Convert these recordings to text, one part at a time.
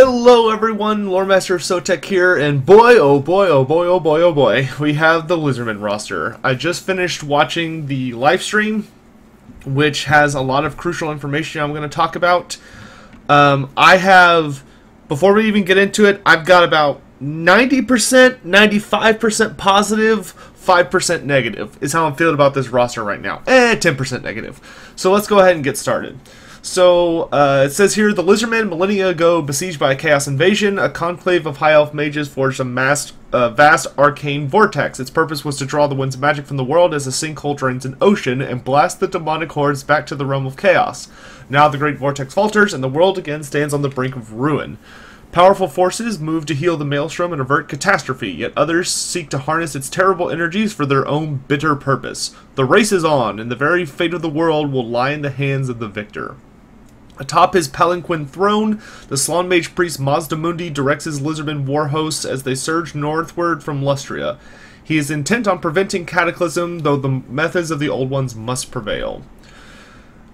Hello everyone, Loremaster of Sotek here, and boy, oh boy, oh boy, oh boy, oh boy, we have the Lizardmen roster. I just finished watching the live stream, which has a lot of crucial information I'm going to talk about. Before we even get into it, I've got about 90%, 95% positive, 5% negative, is how I'm feeling about this roster right now. 10% negative. So let's go ahead and get started. So, it says here, the Lizardmen, millennia ago, besieged by a chaos invasion, a conclave of high elf mages forged a vast arcane vortex. Its purpose was to draw the winds of magic from the world as a sinkhole drains an ocean and blast the demonic hordes back to the realm of chaos. Now the great vortex falters, and the world again stands on the brink of ruin. Powerful forces move to heal the maelstrom and avert catastrophe, yet others seek to harness its terrible energies for their own bitter purpose. The race is on, and the very fate of the world will lie in the hands of the victor. Atop his palanquin throne, the Slaane's mage priest Mazdamundi directs his Lizardmen war hosts as they surge northward from Lustria. He is intent on preventing cataclysm, though the methods of the old ones must prevail.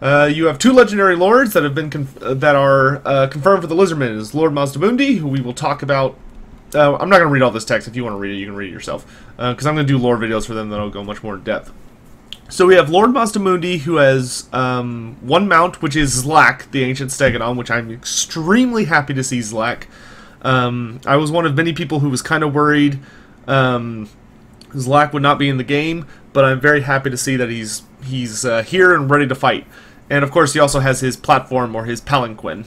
You have two legendary lords that have been confirmed for the Lizardmen. Is Lord Mazdamundi, who we will talk about. I'm not going to read all this text. If you want to read it, you can read it yourself, because I'm going to do lore videos for them that'll go much more in depth. So we have Lord Mazdamundi, who has one mount, which is Zlak, the Ancient Stegadon, which I'm extremely happy to see Zlak. I was one of many people who was kind of worried Zlak would not be in the game, but I'm very happy to see that he's here and ready to fight. And of course, he also has his platform, or his palanquin.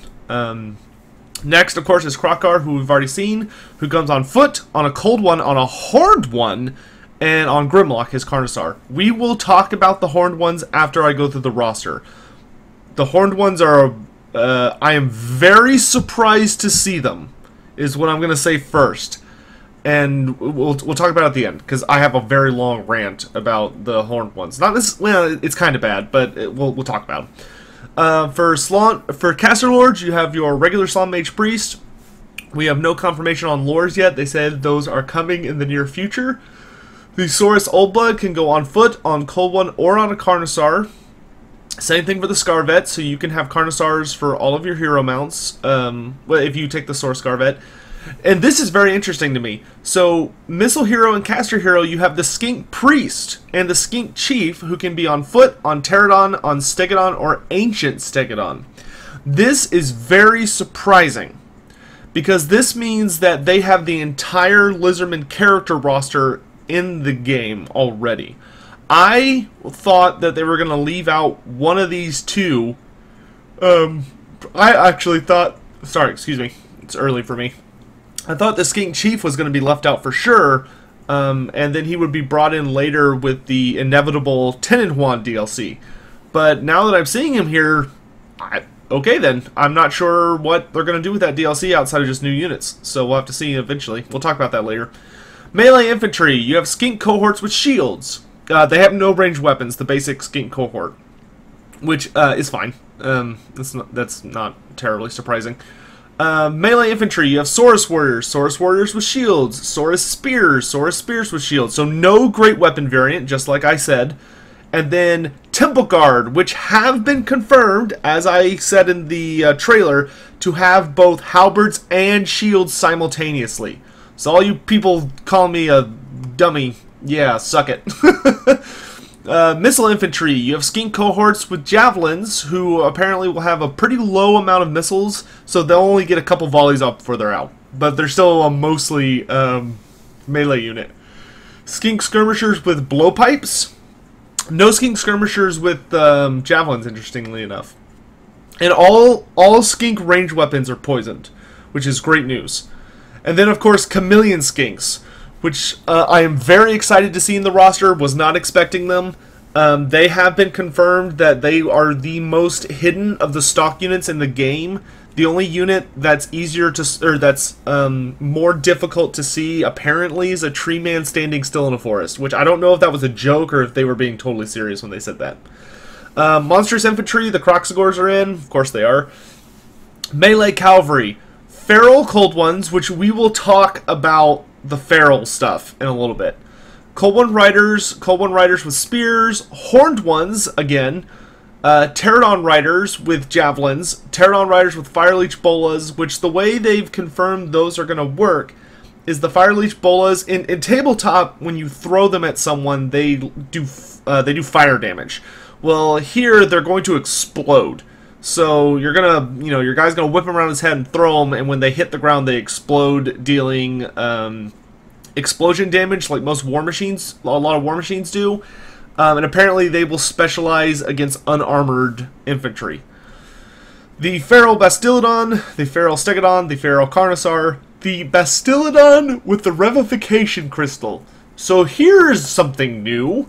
Next, of course, is Krokar, who we've already seen, who comes on foot, on a cold one, on a horned one, and on Grimlock, his Carnosaur. We will talk about the horned ones after I go through the roster. The horned ones are... I am very surprised to see them, is what I'm going to say first. And we'll talk about it at the end, because I have a very long rant about the horned ones. Not this... Well, it's kind of bad, but we'll talk about them. For Caster Lords, you have your regular Slaane's mage priest. We have no confirmation on lores yet. They said those are coming in the near future. The Saurus Oldblood can go on foot, on Cold One, or on a Carnosaur. Same thing for the Scarvet, so you can have Carnosaurs for all of your hero mounts, if you take the Saurus Scarvet. And this is very interesting to me. So, Missile Hero and Caster Hero, you have the Skink Priest and the Skink Chief, who can be on foot, on Pterodon, on Stegadon, or Ancient Stegadon. This is very surprising, because this means that they have the entire Lizardman character roster in the game already. I thought that they were going to leave out one of these two. I actually thought... Sorry, excuse me. It's early for me. I thought the Skink Chief was going to be left out for sure, and then he would be brought in later with the inevitable Tenenhuan DLC. But now that I'm seeing him here, okay then. I'm not sure what they're going to do with that DLC outside of just new units, so we'll have to see eventually. We'll talk about that later. Melee infantry, you have skink cohorts with shields. They have no ranged weapons, the basic skink cohort, which is fine. That's not terribly surprising. Melee infantry, you have Saurus warriors with shields, Saurus spears with shields. So no great weapon variant, just like I said. And then Temple Guard, which have been confirmed, as I said in the trailer, to have both halberds and shields simultaneously. So all you people call me a dummy, yeah, suck it. Missile infantry, you have skink cohorts with javelins, who apparently will have a pretty low amount of missiles, so they'll only get a couple volleys up before they're out. But they're still a mostly melee unit. Skink skirmishers with blowpipes. No skink skirmishers with javelins, interestingly enough. And all skink ranged weapons are poisoned, which is great news. And then, of course, chameleon skinks, which I am very excited to see in the roster. Was not expecting them. They have been confirmed that they are the most hidden of the stock units in the game. The only unit that's more difficult to see, apparently, is a tree man standing still in a forest, which I don't know if that was a joke or if they were being totally serious when they said that. Monstrous infantry, the Kroxigors are in. Of course they are. Melee cavalry. Feral cold ones, which we will talk about the feral stuff in a little bit. Cold One riders with spears. Horned ones, again. Pterodon riders with javelins, Pterodon riders with fire leech bolas, which the way they've confirmed those are going to work is the fire leech bolas in tabletop. When you throw them at someone, they do fire damage. Well, here they're going to explode. So you're gonna, your guy's gonna whip him around his head and throw them, and when they hit the ground, they explode, dealing explosion damage like most war machines, a lot of war machines do. And apparently they will specialize against unarmored infantry. The Feral Bastillodon, the Feral Stegodon, the Feral Carnosaur, the Bastillodon with the Revivification Crystal. So here's something new.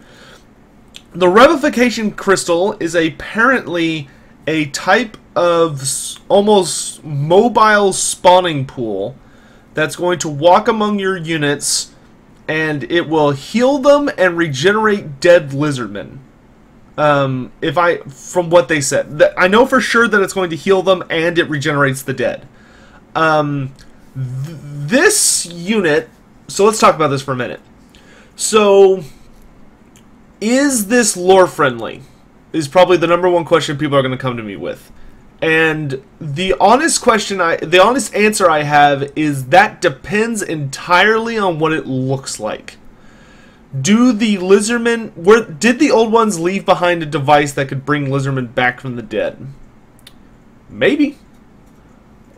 The Revivification Crystal is apparently a type of almost mobile spawning pool that's going to walk among your units, and it will heal them and regenerate dead lizardmen. From what they said, I know for sure that it's going to heal them and it regenerates the dead. This unit. So let's talk about this for a minute. So, is this lore friendly? Is probably the #1 question people are going to come to me with. And the honest answer I have is that depends entirely on what it looks like. Do the Lizardmen... did the old ones leave behind a device that could bring Lizardmen back from the dead? Maybe.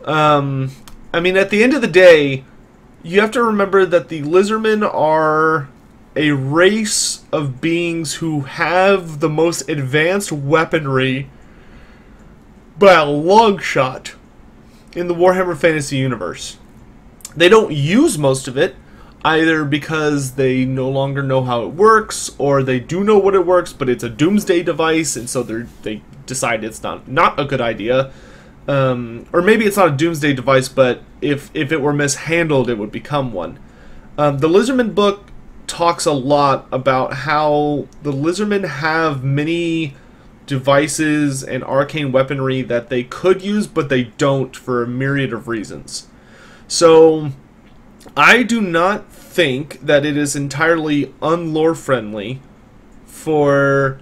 I mean, at the end of the day, you have to remember that the Lizardmen are a race of beings who have the most advanced weaponry by a long shot in the Warhammer Fantasy universe. They don't use most of it, either because they no longer know how it works, or they do know what it works, but it's a doomsday device, and so they decide it's not a good idea. Or maybe it's not a doomsday device, but if it were mishandled, it would become one. The Lizardmen book talks a lot about how the Lizardmen have many devices and arcane weaponry that they could use, but they don't for a myriad of reasons. So I do not think that it is entirely unlore friendly for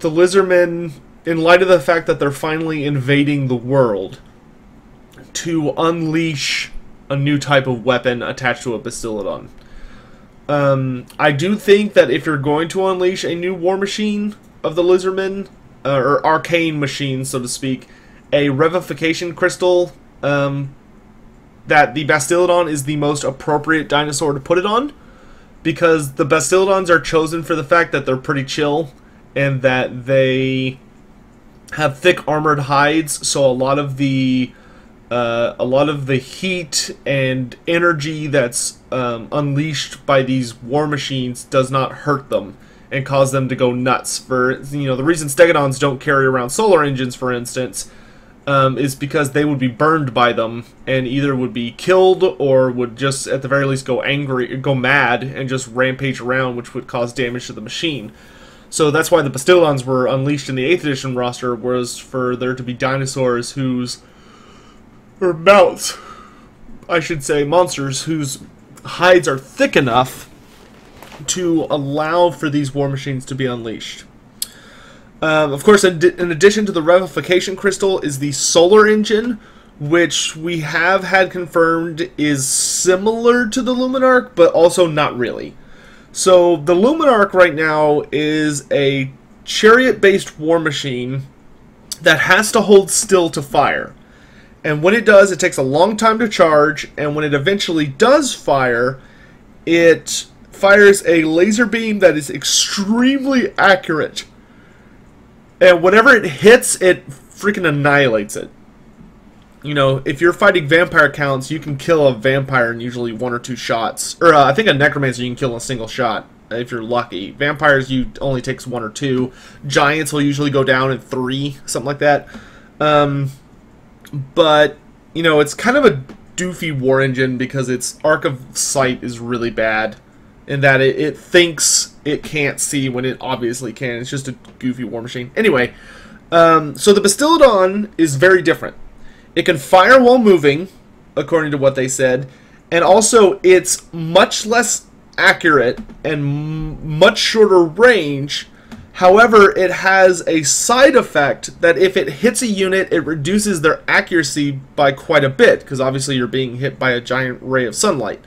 the Lizardmen, in light of the fact that they're finally invading the world, to unleash a new type of weapon attached to a Bastillodon. I do think that if you're going to unleash a new war machine of the Lizardmen, or arcane machine, so to speak, a Revivification Crystal, that the Bastillodon is the most appropriate dinosaur to put it on, because the Bastillodons are chosen for the fact that they're pretty chill, and that they have thick armored hides, so a lot of the heat and energy that's unleashed by these war machines does not hurt them and cause them to go nuts. For the reason Stegodons don't carry around solar engines, for instance, is because they would be burned by them and either would be killed or would just at the very least go mad and just rampage around, which would cause damage to the machine. So that's why the Bastillodons were unleashed in the 8th edition roster, was for there to be dinosaurs monsters whose hides are thick enough to allow for these war machines to be unleashed. Of course, in addition to the Revivification Crystal is the Solar Engine, which we have had confirmed is similar to the Luminarch, but also not really. So the Luminarch right now is a chariot-based war machine that has to hold still to fire. And when it does, it takes a long time to charge, and when it eventually does fire, it fires a laser beam that is extremely accurate. And whenever it hits, it freaking annihilates it. If you're fighting vampire counts, you can kill a vampire in usually 1 or 2 shots. Or I think a necromancer you can kill in a single shot, if you're lucky. Vampires only takes 1 or 2. Giants will usually go down in 3, something like that. But, it's kind of a doofy war engine because its arc of sight is really bad. In that it thinks it can't see when it obviously can. It's just a goofy war machine. Anyway, so the Bastillodon is very different. It can fire while moving, according to what they said, and also it's much less accurate and much shorter range However, it has a side effect that if it hits a unit, it reduces their accuracy by quite a bit, because obviously you're being hit by a giant ray of sunlight.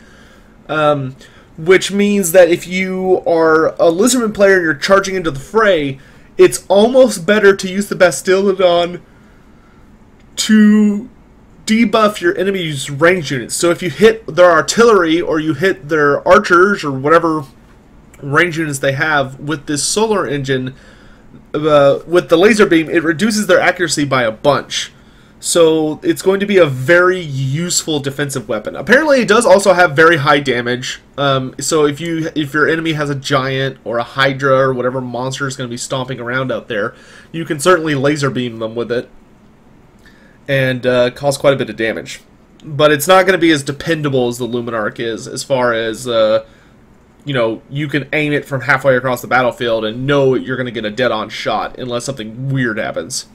Which means that if you are a Lizardman player and you're charging into the fray, it's almost better to use the Bastiladon to debuff your enemy's ranged units. So if you hit their artillery or you hit their archers or whatever range units they have with this solar engine, with the laser beam, it reduces their accuracy by a bunch. So it's going to be a very useful defensive weapon. Apparently it does also have very high damage. So if your enemy has a giant or a hydra or whatever monster is going to be stomping around out there, you can certainly laser beam them with it and cause quite a bit of damage. But it's not going to be as dependable as the Luminarch is, as far as you can aim it from halfway across the battlefield and know you're going to get a dead-on shot unless something weird happens.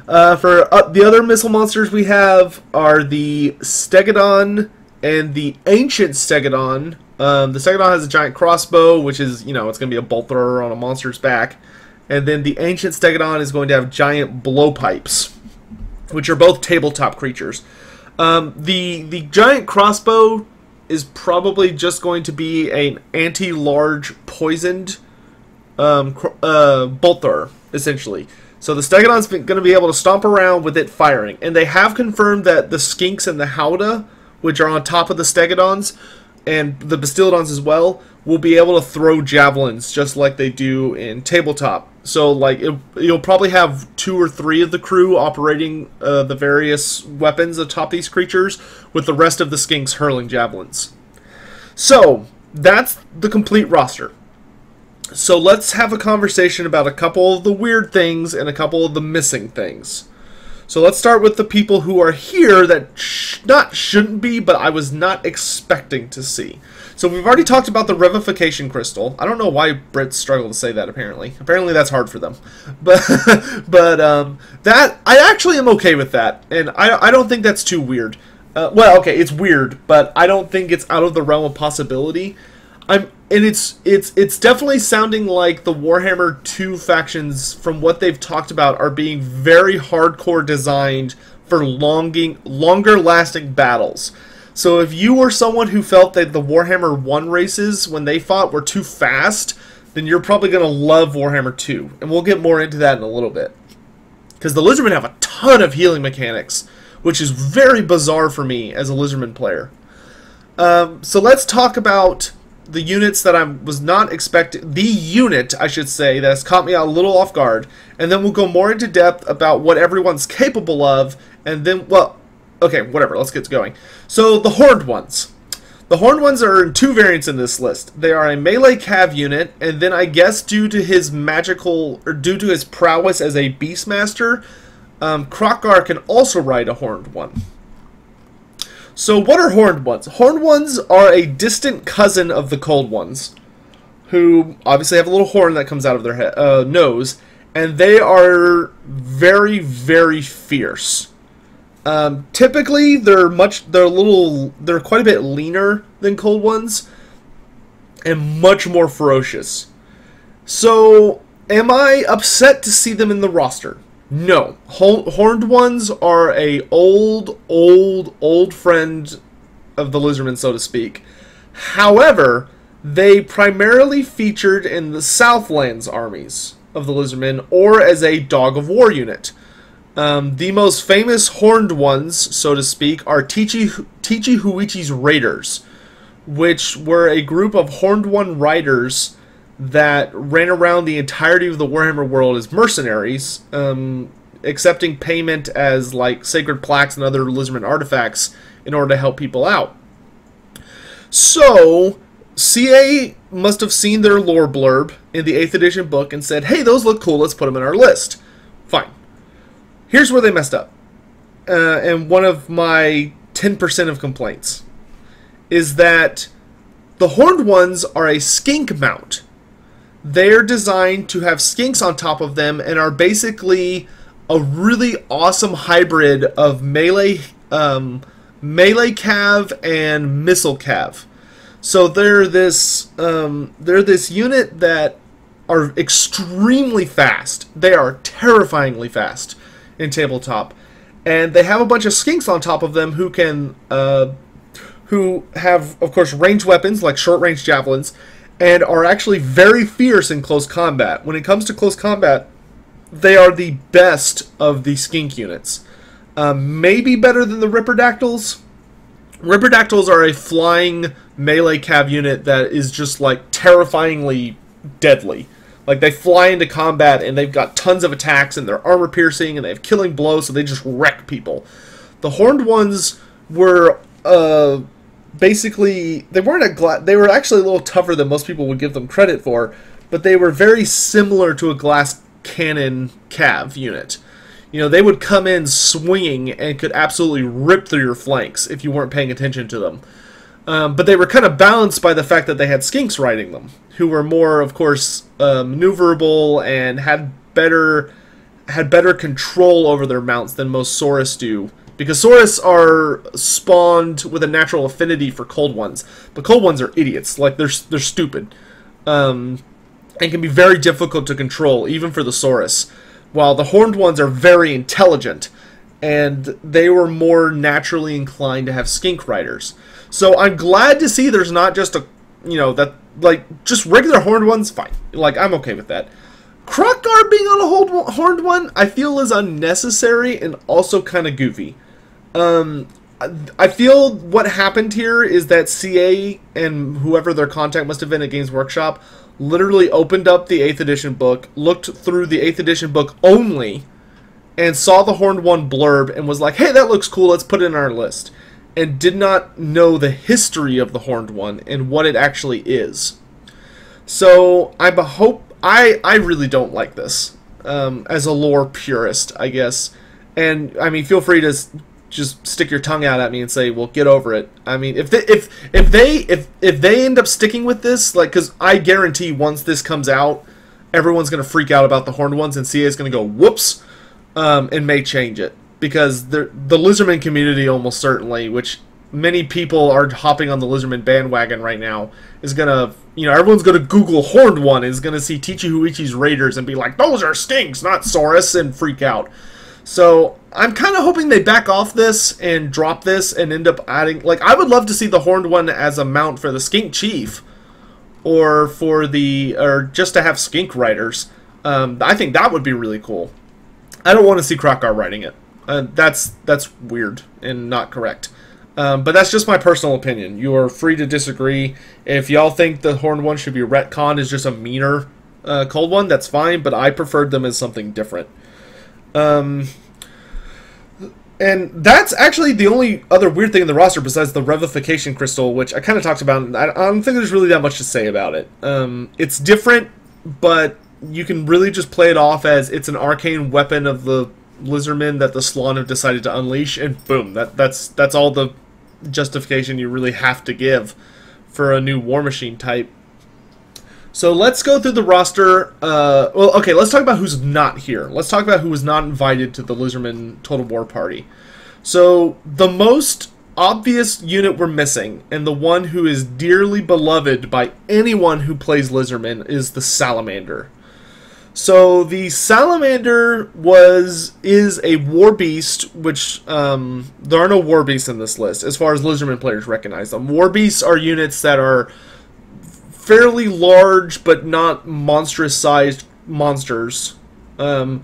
For the other missile monsters we have are the Stegodon and the Ancient Stegodon. The Stegodon has a giant crossbow, which is, it's going to be a bolt thrower on a monster's back. And then the Ancient Stegodon is going to have giant blowpipes, which are both tabletop creatures. The giant crossbow is probably just going to be an anti-large poisoned bolt thrower, essentially. So the Stegodon's going to be able to stomp around with it firing. And they have confirmed that the Skinks and the Howdah, which are on top of the Stegodons, and the Bastiladons as well, will be able to throw javelins just like they do in tabletop. So like you'll probably have 2 or 3 of the crew operating the various weapons atop these creatures, with the rest of the Skinks hurling javelins. So that's the complete roster. So let's have a conversation about a couple of the weird things and a couple of the missing things. So let's start with the people who are here that shouldn't be, but I was not expecting to see. So we've already talked about the Revivification Crystal. I don't know why Brits struggle to say that, apparently. Apparently that's hard for them. But that, I actually am okay with that. And I don't think that's too weird. Well, okay, it's weird, but I don't think it's out of the realm of possibility. It's definitely sounding like the Warhammer 2 factions, from what they've talked about, are being very hardcore designed for longer lasting battles. So if you were someone who felt that the Warhammer 1 races, when they fought, were too fast, then you're probably going to love Warhammer 2. And we'll get more into that in a little bit. Because the Lizardmen have a ton of healing mechanics, which is very bizarre for me as a Lizardman player. So let's talk about the units that I was not expecting, the unit, I should say, that has caught me a little off guard, and then we'll go more into depth about what everyone's capable of, and then, well, okay, whatever, let's get going. So, the Horned Ones. The Horned Ones are in 2 variants in this list. They are a melee cav unit, and then I guess due to his due to his prowess as a Beastmaster, Krokgar can also ride a Horned One. So what are Horned Ones? Horned Ones are a distant cousin of the Cold Ones, who obviously have a little horn that comes out of their head, nose, and they are very, very fierce. Typically, they're quite a bit leaner than Cold Ones, and much more ferocious. So, am I upset to see them in the roster? No. Horned Ones are a old friend of the Lizardmen, so to speak. However, they primarily featured in the Southlands armies of the Lizardmen, or as a Dog of War unit. The most famous Horned Ones, so to speak, are Huichi's Raiders, which were a group of Horned One riders that ran around the entirety of the Warhammer world as mercenaries, accepting payment as like sacred plaques and other Lizardman artifacts in order to help people out. So, CA must have seen their lore blurb in the 8th edition book and said, hey, those look cool, let's put them in our list. Fine. Here's where they messed up. And one of my 10% of complaints is that the Horned Ones are a skink mount. They're designed to have skinks on top of them and are basically a really awesome hybrid of melee cav and missile cav. So they're this unit that are extremely fast. They are terrifyingly fast in tabletop. And they have a bunch of skinks on top of them who can, who have, of course, ranged weapons like short-range javelins, and are actually very fierce in close combat. When it comes to close combat, they are the best of the skink units. Maybe better than the Ripperdactyls. Ripperdactyls are a flying melee cav unit that is just like terrifyingly deadly. Like, they fly into combat and they've got tons of attacks and they're armor piercing and they have killing blows, so they just wreck people. The horned ones were basically, they were actually a little tougher than most people would give them credit for, but they were very similar to a glass cannon cav unit. You know, they would come in swinging and could absolutely rip through your flanks if you weren't paying attention to them. But they were kind of balanced by the fact that they had skinks riding them, who were more, of course, maneuverable and had better control over their mounts than most Saurus do. Because Saurus are spawned with a natural affinity for cold ones, but cold ones are idiots. Like, they're stupid, and can be very difficult to control, even for the Saurus. While the horned ones are very intelligent, and they were more naturally inclined to have skink riders. So I'm glad to see there's not just a, you know, that, like, just regular horned ones, fine. Like, I'm okay with that. Krokgar being on a horned one, I feel is unnecessary and also kind of goofy. I feel what happened here is that CA and whoever their contact must have been at Games Workshop literally opened up the 8th edition book, looked through the 8th edition book only, and saw the horned one blurb and was like, hey, that looks cool, let's put it in our list. And did not know the history of the horned one and what it actually is. So I really don't like this as a lore purist, I guess. And I mean, feel free to just stick your tongue out at me and say, well, get over it. I mean, if they end up sticking with this, like, because I guarantee once this comes out, everyone's going to freak out about the horned ones, and CA is going to go, whoops, and may change it. Because the Lizardmen community almost certainly, which many people are hopping on the Lizardmen bandwagon right now, is going to, you know, everyone's going to Google horned one, and is going to see Tichi Huichi's Raiders and be like, those are skinks, not Saurus, and freak out. So I'm kind of hoping they back off this and drop this and end up adding, like, I would love to see the horned one as a mount for the skink chief, or just to have skink riders. I think that would be really cool. I don't want to see Krokgar riding it. That's weird and not correct. But that's just my personal opinion. You are free to disagree. If y'all think the horned one should be retconned as just a meaner cold one, that's fine, but I preferred them as something different. And that's actually the only other weird thing in the roster besides the Revification Crystal, which I kind of talked about. I don't think there's really that much to say about it. It's different, but you can really just play it off as it's an arcane weapon of the Lizardmen that the Slawn have decided to unleash, and boom, that's all the justification you really have to give for a new War Machine type. So let's go through the roster. Well, okay, let's talk about who's not here. Let's talk about who was not invited to the Lizardmen Total War Party. So the most obvious unit we're missing, and the one who is dearly beloved by anyone who plays Lizardmen, is the Salamander. So the Salamander is a war beast, which there are no war beasts in this list as far as Lizardmen players recognize them. War beasts are units that are fairly large but not monstrous-sized monsters, or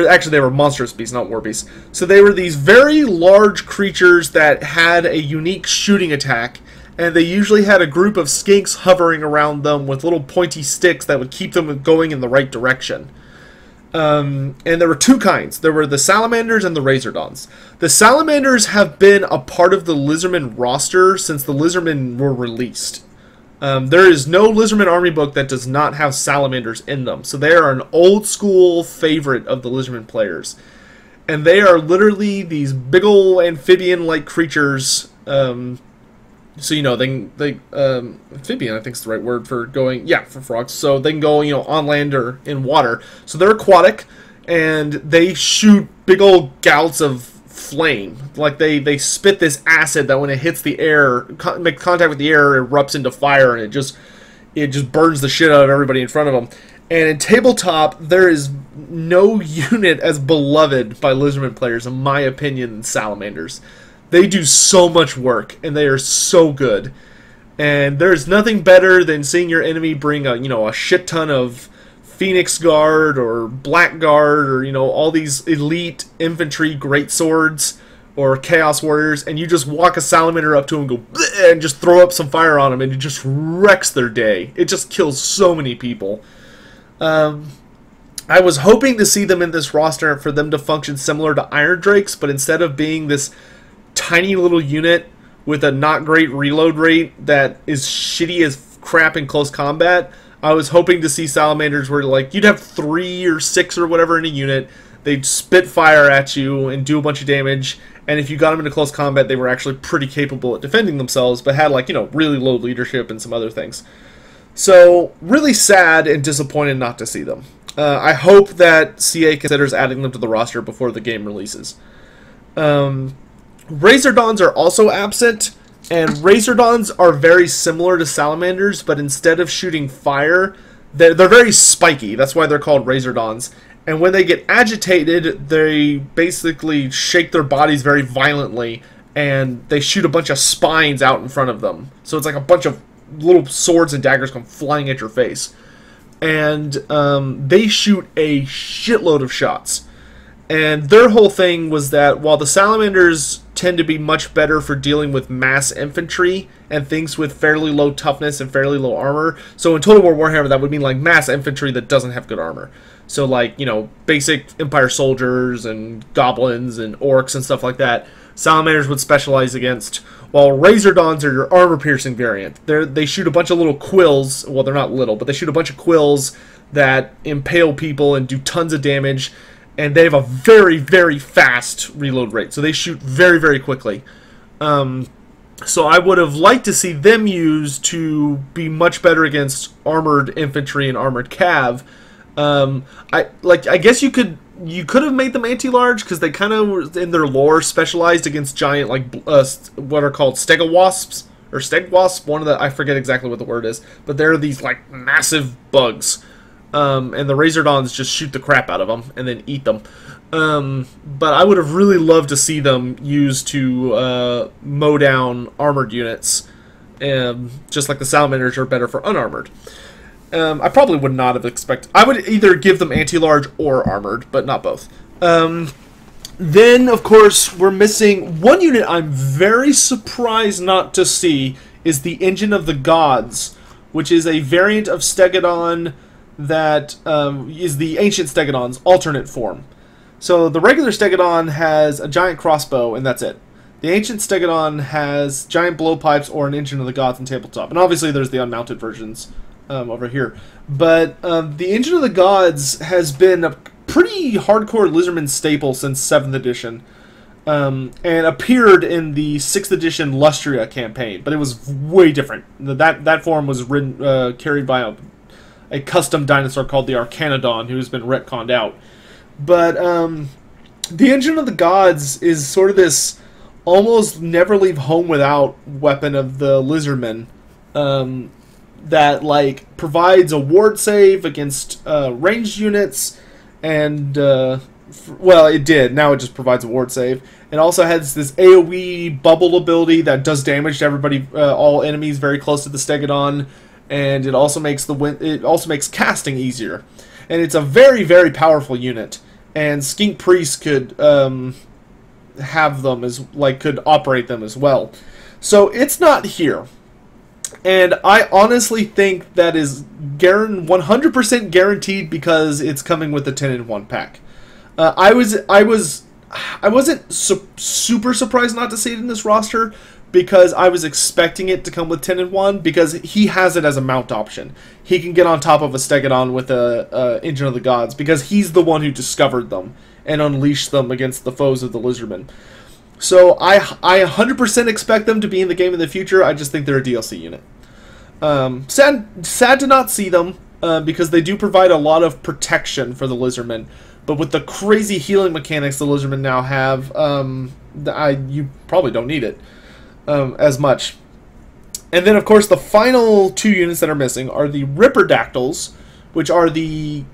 actually they were monstrous beasts, not war beasts. So they were these very large creatures that had a unique shooting attack, and they usually had a group of skinks hovering around them with little pointy sticks that would keep them going in the right direction. And there were two kinds. There were the Salamanders and the Razordons. The Salamanders have been a part of the Lizardmen roster since the Lizardmen were released. There is no Lizardmen army book that does not have Salamanders in them. So they are an old school favorite of the Lizardmen players. And they are literally these big ol' amphibian-like creatures. So, you know, amphibian, I think is the right word for going, yeah, for frogs. So they can go, you know, on land or in water. So they're aquatic, and they shoot big old gouts of flame. Like, they spit this acid that when it hits the air, makes contact with the air, it erupts into fire, and it just burns the shit out of everybody in front of them. And in tabletop, there is no unit as beloved by Lizardmen players, in my opinion, than Salamanders. They do so much work, and they are so good. And there's nothing better than seeing your enemy bring a shit ton of Phoenix Guard or Black Guard or all these elite infantry greatswords or Chaos Warriors, and you just walk a Salamander up to them and go bleh, and just throw up some fire on them, and it just wrecks their day. It just kills so many people. I was hoping to see them in this roster for them to function similar to Iron Drakes, but instead of being this tiny little unit with a not great reload rate that is shitty as crap in close combat, I was hoping to see Salamanders where you'd have 3 or 6 or whatever in a unit. They'd spit fire at you and do a bunch of damage, and if you got them into close combat, they were actually pretty capable at defending themselves, but had really low leadership and some other things. So, really sad and disappointed not to see them. I hope that CA considers adding them to the roster before the game releases. Razordons are also absent, and Razordons are very similar to Salamanders, but instead of shooting fire, they're very spiky. That's why they're called Razordons. And when they get agitated, they basically shake their bodies very violently, and they shoot a bunch of spines out in front of them. So it's like a bunch of little swords and daggers come flying at your face. And they shoot a shitload of shots. And their whole thing was that while the Salamanders tend to be much better for dealing with mass infantry and things with fairly low toughness and fairly low armor, so in Total War Warhammer that would mean mass infantry that doesn't have good armor. So basic Empire soldiers and goblins and orcs and stuff like that, Salamanders would specialize against, while Razordons are your armor-piercing variant. They shoot a bunch of little quills, well they're not little, but they shoot a bunch of quills that impale people and do tons of damage, and they have a very, very fast reload rate, so they shoot very, very quickly. So I would have liked to see them used to be much better against armored infantry and armored cav. I guess you could have made them anti-large because they kind of in their lore specialized against giant what are called stegawasps or stegwasp. I forget exactly what the word is, but they're these massive bugs. And the Razordons just shoot the crap out of them and then eat them. But I would have really loved to see them used to mow down armored units, just like the Salamanders are better for unarmored. I probably would not have expected... I would either give them anti-large or armored, but not both. Then, of course, we're missing one unit I'm very surprised not to see is the Engine of the Gods, which is a variant of Stegodon that is the ancient Stegodon's alternate form. So the regular Stegodon has a giant crossbow, and that's it. The ancient Stegodon has giant blowpipes or an Engine of the Gods in tabletop. And obviously there's the unmounted versions over here. But the Engine of the Gods has been a pretty hardcore Lizardman staple since 7th edition. And appeared in the 6th edition Lustria campaign. But it was way different. That form was carried by a custom dinosaur called the Arcanodon, who's been retconned out. But the Engine of the Gods is sort of this almost never leave home without weapon of the Lizardmen that provides a ward save against ranged units, and well, it did. Now it just provides a ward save. It also has this AoE bubble ability that does damage to everybody, all enemies very close to the Stegodon. And it also makes casting easier, and it's a very, very powerful unit. And Skink Priest could have them could operate them as well. So it's not here, and I honestly think that is 100% guaranteed because it's coming with the 10-in-1 pack. I wasn't super surprised not to see it in this roster, because I was expecting it to come with 10-in-1, because he has it as a mount option. He can get on top of a Stegodon with a Engine of the Gods, because he's the one who discovered them and unleashed them against the foes of the Lizardmen. So I 100% expect them to be in the game in the future. I just think they're a DLC unit. Sad to not see them, because they do provide a lot of protection for the Lizardmen. But with the crazy healing mechanics the Lizardmen now have, you probably don't need it as much. And then, of course, the final two units that are missing are the Ripperdactyls, which are they're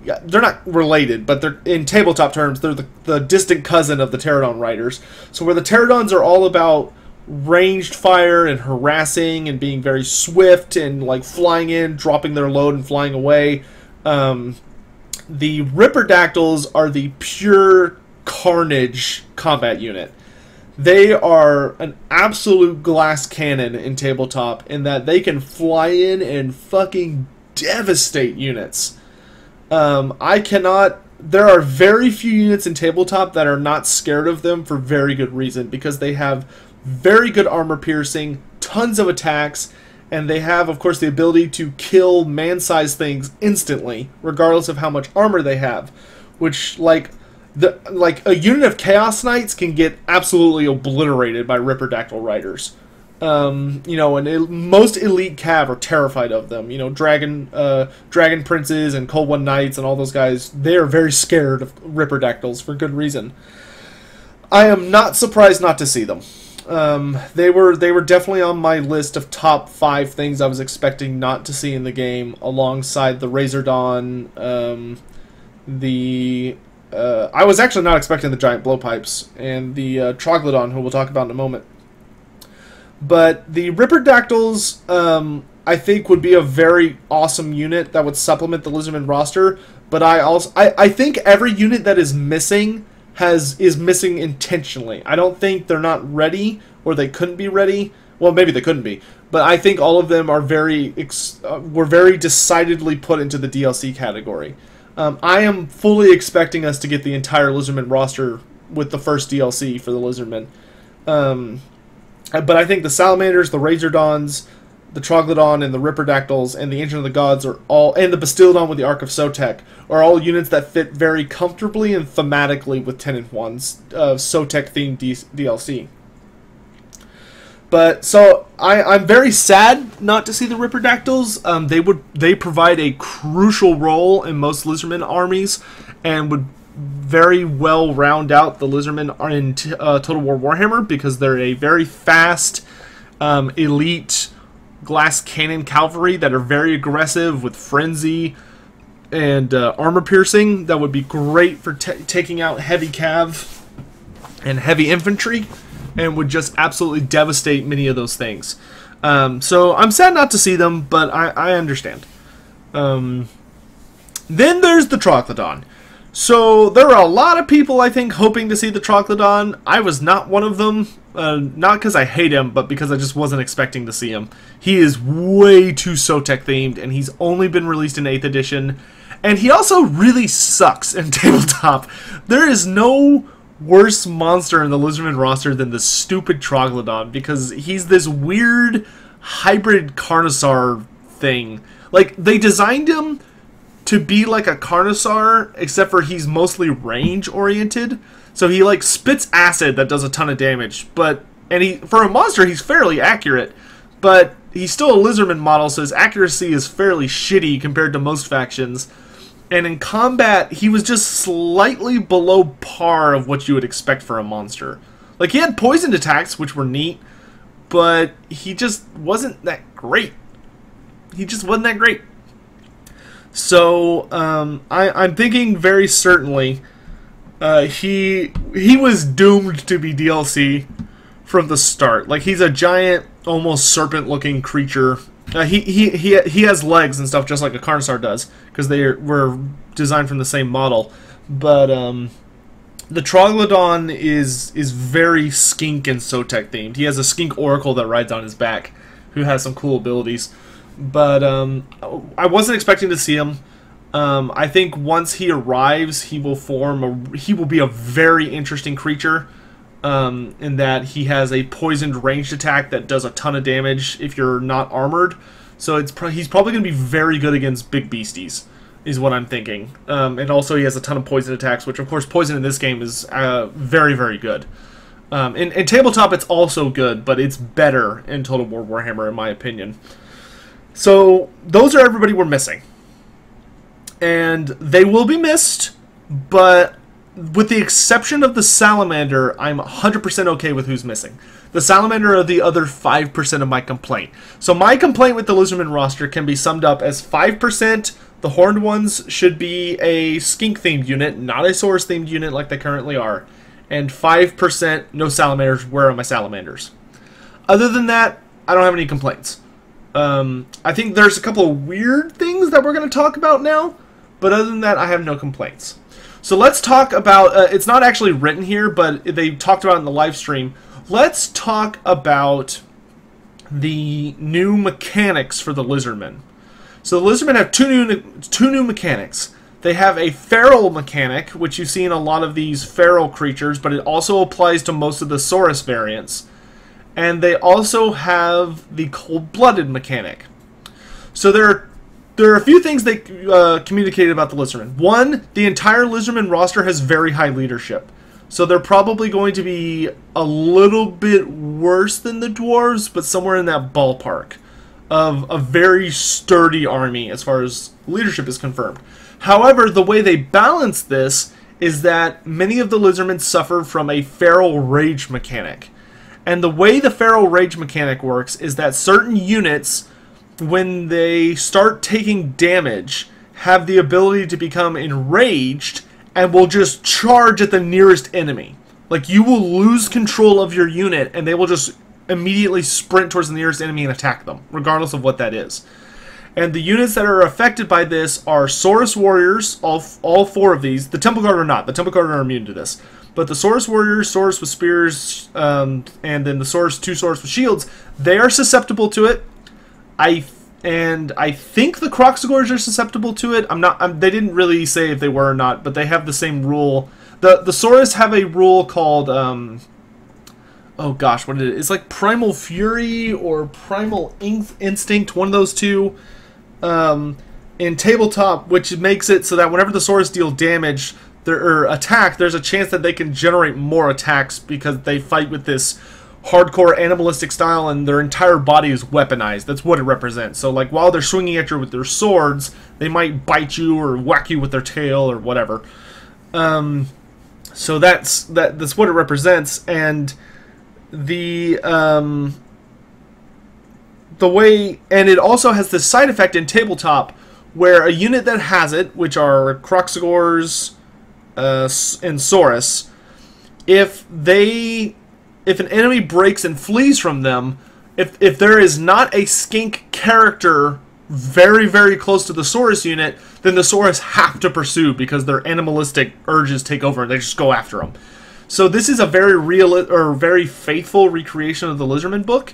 not related, but they're, in tabletop terms, they're the distant cousin of the Pterodon Riders. So where the Pterodons are all about ranged fire and harassing and being very swift and like flying in, dropping their load and flying away, the Ripperdactyls are the pure carnage combat unit. They are an absolute glass cannon in tabletop in that they can fly in and fucking devastate units. There are very few units in tabletop that are not scared of them for very good reason, because they have very good armor piercing, tons of attacks, and they have, of course, the ability to kill man-sized things instantly, regardless of how much armor they have, which, like a unit of Chaos Knights can get absolutely obliterated by Ripperdactyl Riders. And most elite cav are terrified of them. Dragon Princes and Cold One Knights and all those guys, they are very scared of Ripperdactyls for good reason. I am not surprised not to see them. They were definitely on my list of top 5 things I was expecting not to see in the game, alongside the Razordon, I was actually not expecting the giant blowpipes, and the Troglodon, who we'll talk about in a moment. But the Ripperdactyls, I think, would be a very awesome unit that would supplement the Lizardmen roster. But I think every unit that is missing is missing intentionally. I don't think they're not ready, or they couldn't be ready. Well, maybe they couldn't be, but I think all of them are were very decidedly put into the DLC category. I am fully expecting us to get the entire Lizardmen roster with the first DLC for the Lizardmen. But I think the Salamanders, the Razordons, the Troglodon, and the Ripperdactyls, and the Ancient of the Gods are all, and the Bastiodon with the Ark of Sotek, are all units that fit very comfortably and thematically with Tenant 1's Sotek-themed DLC. But, so, I'm very sad not to see the Ripperdactyls. They provide a crucial role in most Lizardmen armies, and would very well round out the Lizardmen in Total War Warhammer, because they're a very fast, elite glass cannon cavalry that are very aggressive with frenzy and armor piercing. That would be great for taking out heavy cav and heavy infantry, and would just absolutely devastate many of those things. So I'm sad not to see them, but I understand. Then there's the Troglodon. So there are a lot of people, I think, hoping to see the Troglodon. I was not one of them. Not because I hate him, but because I just wasn't expecting to see him. He is way too Sotek themed, and he's only been released in 8th edition. And he also really sucks in tabletop. There is no worse monster in the Lizardmen roster than the stupid Troglodon, because he's this weird hybrid Carnosaur thing. Like, they designed him to be like a Carnosaur, except for he's mostly range oriented. So he like spits acid that does a ton of damage, for a monster he's fairly accurate, but he's still a Lizardman model, so his accuracy is fairly shitty compared to most factions. And in combat, he was just slightly below par of what you would expect for a monster. Like, he had poisoned attacks, which were neat, but he just wasn't that great. So, I'm thinking very certainly he was doomed to be DLC from the start. Like, he's a giant, almost serpent-looking creature. He has legs and stuff just like a Carnosaur does, because they were designed from the same model. But the Troglodon is very skink and Sotek themed. He has a skink oracle that rides on his back, who has some cool abilities. But I wasn't expecting to see him. I think once he arrives, he will be a very interesting creature. In that he has a poisoned ranged attack that does a ton of damage if you're not armored. So he's probably going to be very good against big beasties, is what I'm thinking. And also he has a ton of poison attacks, which of course poison in this game is very, very good. In tabletop it's also good, but it's better in Total War Warhammer in my opinion. So those are everybody we're missing. And they will be missed, but with the exception of the Salamander, I'm 100% okay with who's missing. The Salamander are the other 5% of my complaint. So my complaint with the Lizardmen roster can be summed up as 5%, the Horned Ones should be a Skink-themed unit, not a Saurus-themed unit like they currently are. And 5%, no Salamanders, where are my Salamanders? Other than that, I don't have any complaints. I think there's a couple of weird things that we're going to talk about now, but other than that, I have no complaints. So let's talk about, it's not actually written here, but they talked about it in the live stream. Let's talk about the new mechanics for the Lizardmen. So the Lizardmen have two new mechanics. They have a feral mechanic, which you see in a lot of these feral creatures, but it also applies to most of the Saurus variants. And they also have the cold-blooded mechanic. So there are a few things they communicated about the Lizardmen. One, the entire Lizardmen roster has very high leadership. So they're probably going to be a little bit worse than the dwarves, but somewhere in that ballpark of a very sturdy army as far as leadership is confirmed. However, the way they balance this is that many of the Lizardmen suffer from a feral rage mechanic. And the way the feral rage mechanic works is that certain units, when they start taking damage, have the ability to become enraged and will just charge at the nearest enemy. Like, you will lose control of your unit and they will just immediately sprint towards the nearest enemy and attack them, regardless of what that is. And the units that are affected by this are Saurus Warriors, all four of these. The Temple Guard are not. The Temple Guard are immune to this. But the Saurus Warriors, Saurus with spears, and then the two Saurus with shields, they are susceptible to it. I think the Croxagores are susceptible to it. They didn't really say if they were or not, but they have the same rule. The Saurus have a rule called, oh gosh, what is it? It's like Primal Fury or Primal Instinct, one of those two, in tabletop, which makes it so that whenever the Saurus deal damage or attack, there's a chance that they can generate more attacks because they fight with this hardcore animalistic style and their entire body is weaponized. That's what it represents. So like while they're swinging at you with their swords, they might bite you or whack you with their tail or whatever. So that's what it represents. And the way, and it also has this side effect in tabletop where a unit that has it, which are Croxagores and Saurus, if an enemy breaks and flees from them, if there is not a skink character very, very close to the Saurus unit, then the Saurus have to pursue because their animalistic urges take over and they just go after them. So this is a very real or very faithful recreation of the Lizardman book.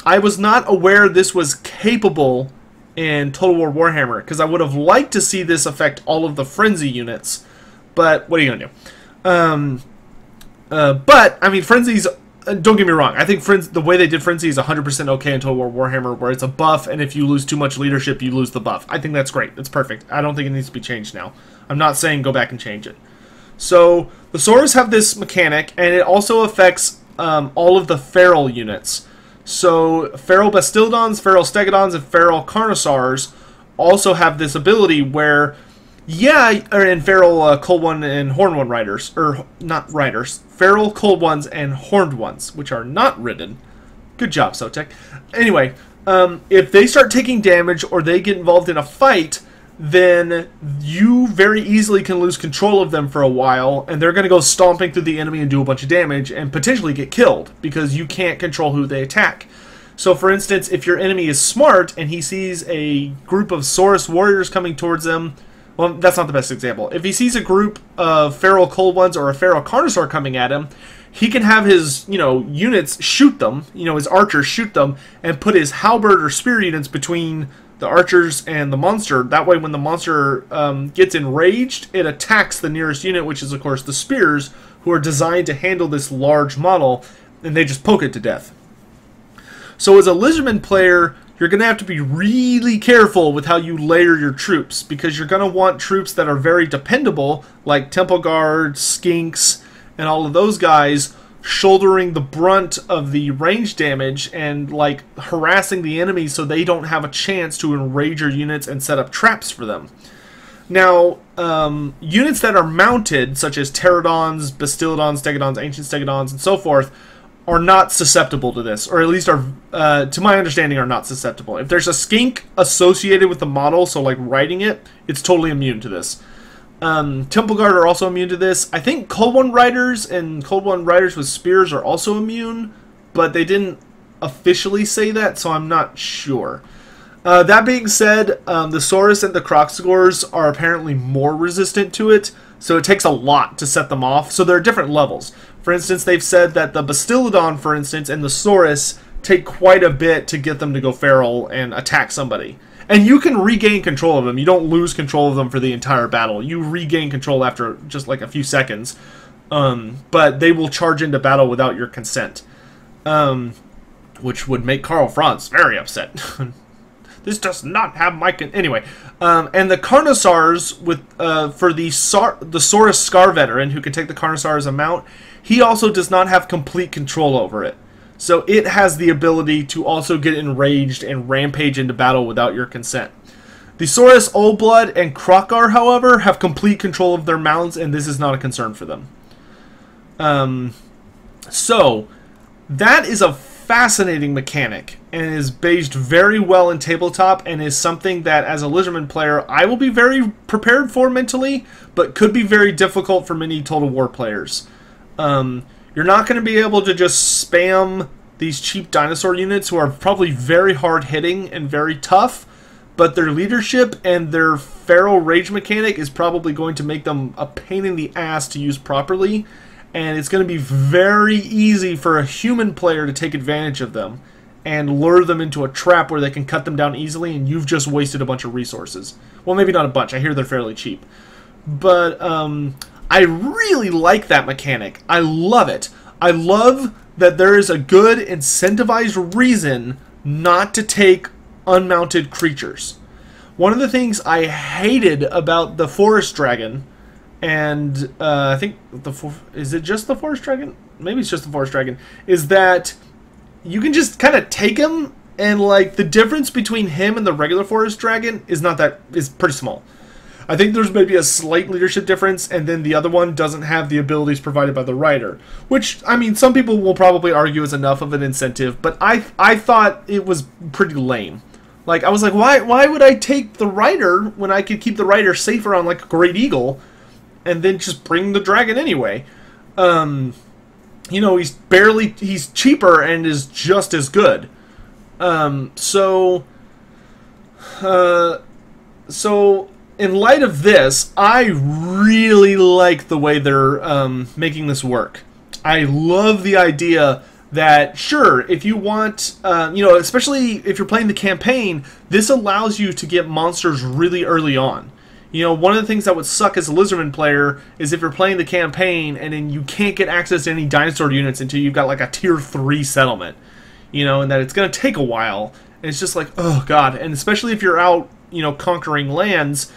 I was not aware this was capable in Total War Warhammer because I would have liked to see this affect all of the Frenzy units. But what are you going to do? But, I mean, Frenzy's, don't get me wrong, I think the way they did Frenzy is 100% okay in Total War Warhammer, where it's a buff, and if you lose too much leadership, you lose the buff. I think that's great. That's perfect. I don't think it needs to be changed now. I'm not saying go back and change it. So, the Saurus have this mechanic, and it also affects all of the feral units. So, feral Bastildons, feral Stegodons, and feral Carnosaurs also have this ability where, yeah, and feral Cold One and Horned One riders, or not riders, feral Cold Ones and Horned Ones, which are not ridden. Good job, Sotek. Anyway, if they start taking damage or they get involved in a fight, then you very easily can lose control of them for a while, and they're going to go stomping through the enemy and do a bunch of damage and potentially get killed because you can't control who they attack. So, for instance, if your enemy is smart and he sees a group of Saurus warriors coming towards them, well, that's not the best example. If he sees a group of feral Cold Ones or a feral Carnosaur coming at him, he can have his, units shoot them, his archers shoot them, and put his halberd or spear units between the archers and the monster. That way, when the monster gets enraged, it attacks the nearest unit, which is, of course, the spears, who are designed to handle this large model, and they just poke it to death. So as a Lizardman player, you're going to have to be really careful with how you layer your troops, because you're going to want troops that are very dependable, like Temple Guard, Skinks, and all of those guys, shouldering the brunt of the range damage and like harassing the enemy so they don't have a chance to enrage your units and set up traps for them. Now, units that are mounted, such as pterodons, bastillodons, stegodons, ancient stegodons, and so forth, are not susceptible to this, or at least are, to my understanding, are not susceptible. If there's a skink associated with the model, so like riding it, it's totally immune to this. Temple Guard are also immune to this. I think Cold One Riders and Cold One Riders with spears are also immune, but they didn't officially say that, so I'm not sure. That being said, the Saurus and the Kroxigors are apparently more resistant to it, so it takes a lot to set them off. So there are different levels. For instance, they've said that the Bastillodon, for instance, and the Saurus take quite a bit to get them to go feral and attack somebody. And you can regain control of them. You don't lose control of them for the entire battle. You regain control after just like a few seconds. But they will charge into battle without your consent. Which would make Karl Franz very upset. This does not have my... Anyway, and the Carnosaurs, with for the Saurus Scar Veteran, who can take the Carnosaur as a mount, he also does not have complete control over it. So it has the ability to also get enraged and rampage into battle without your consent. The Saurus Old Blood and Krokar, however, have complete control of their mounts, and this is not a concern for them. So, that is a fascinating mechanic, and is based very well in tabletop, and is something that, as a Lizardman player, I will be very prepared for mentally, but could be very difficult for many Total War players. You're not going to be able to just spam these cheap dinosaur units who are probably very hard-hitting and very tough, but their leadership and their feral rage mechanic is probably going to make them a pain in the ass to use properly, and it's going to be very easy for a human player to take advantage of them and lure them into a trap where they can cut them down easily, and you've just wasted a bunch of resources. Well, maybe not a bunch. I hear they're fairly cheap. But, I really like that mechanic. I love it. I love that there is a good incentivized reason not to take unmounted creatures. One of the things I hated about the Forest Dragon, and I think is it just the Forest Dragon? Maybe it's just the Forest Dragon, is that you can just kind of take him, and like the difference between him and the regular Forest Dragon is pretty small. I think there's maybe a slight leadership difference, and then the other one doesn't have the abilities provided by the rider. Which, I mean, some people will probably argue is enough of an incentive, but I thought it was pretty lame. Like, I was like, why would I take the rider when I could keep the rider safer on, like, a Great Eagle, and then just bring the dragon anyway? You know, he's cheaper and is just as good. So, in light of this, I really like the way they're making this work. I love the idea that, sure, if you want, you know, especially if you're playing the campaign, this allows you to get monsters really early on. You know, one of the things that would suck as a Lizardman player is if you're playing the campaign and then you can't get access to any dinosaur units until you've got like a tier 3 settlement. You know, and that it's going to take a while. And it's just like, oh god. And especially if you're out, you know, conquering lands,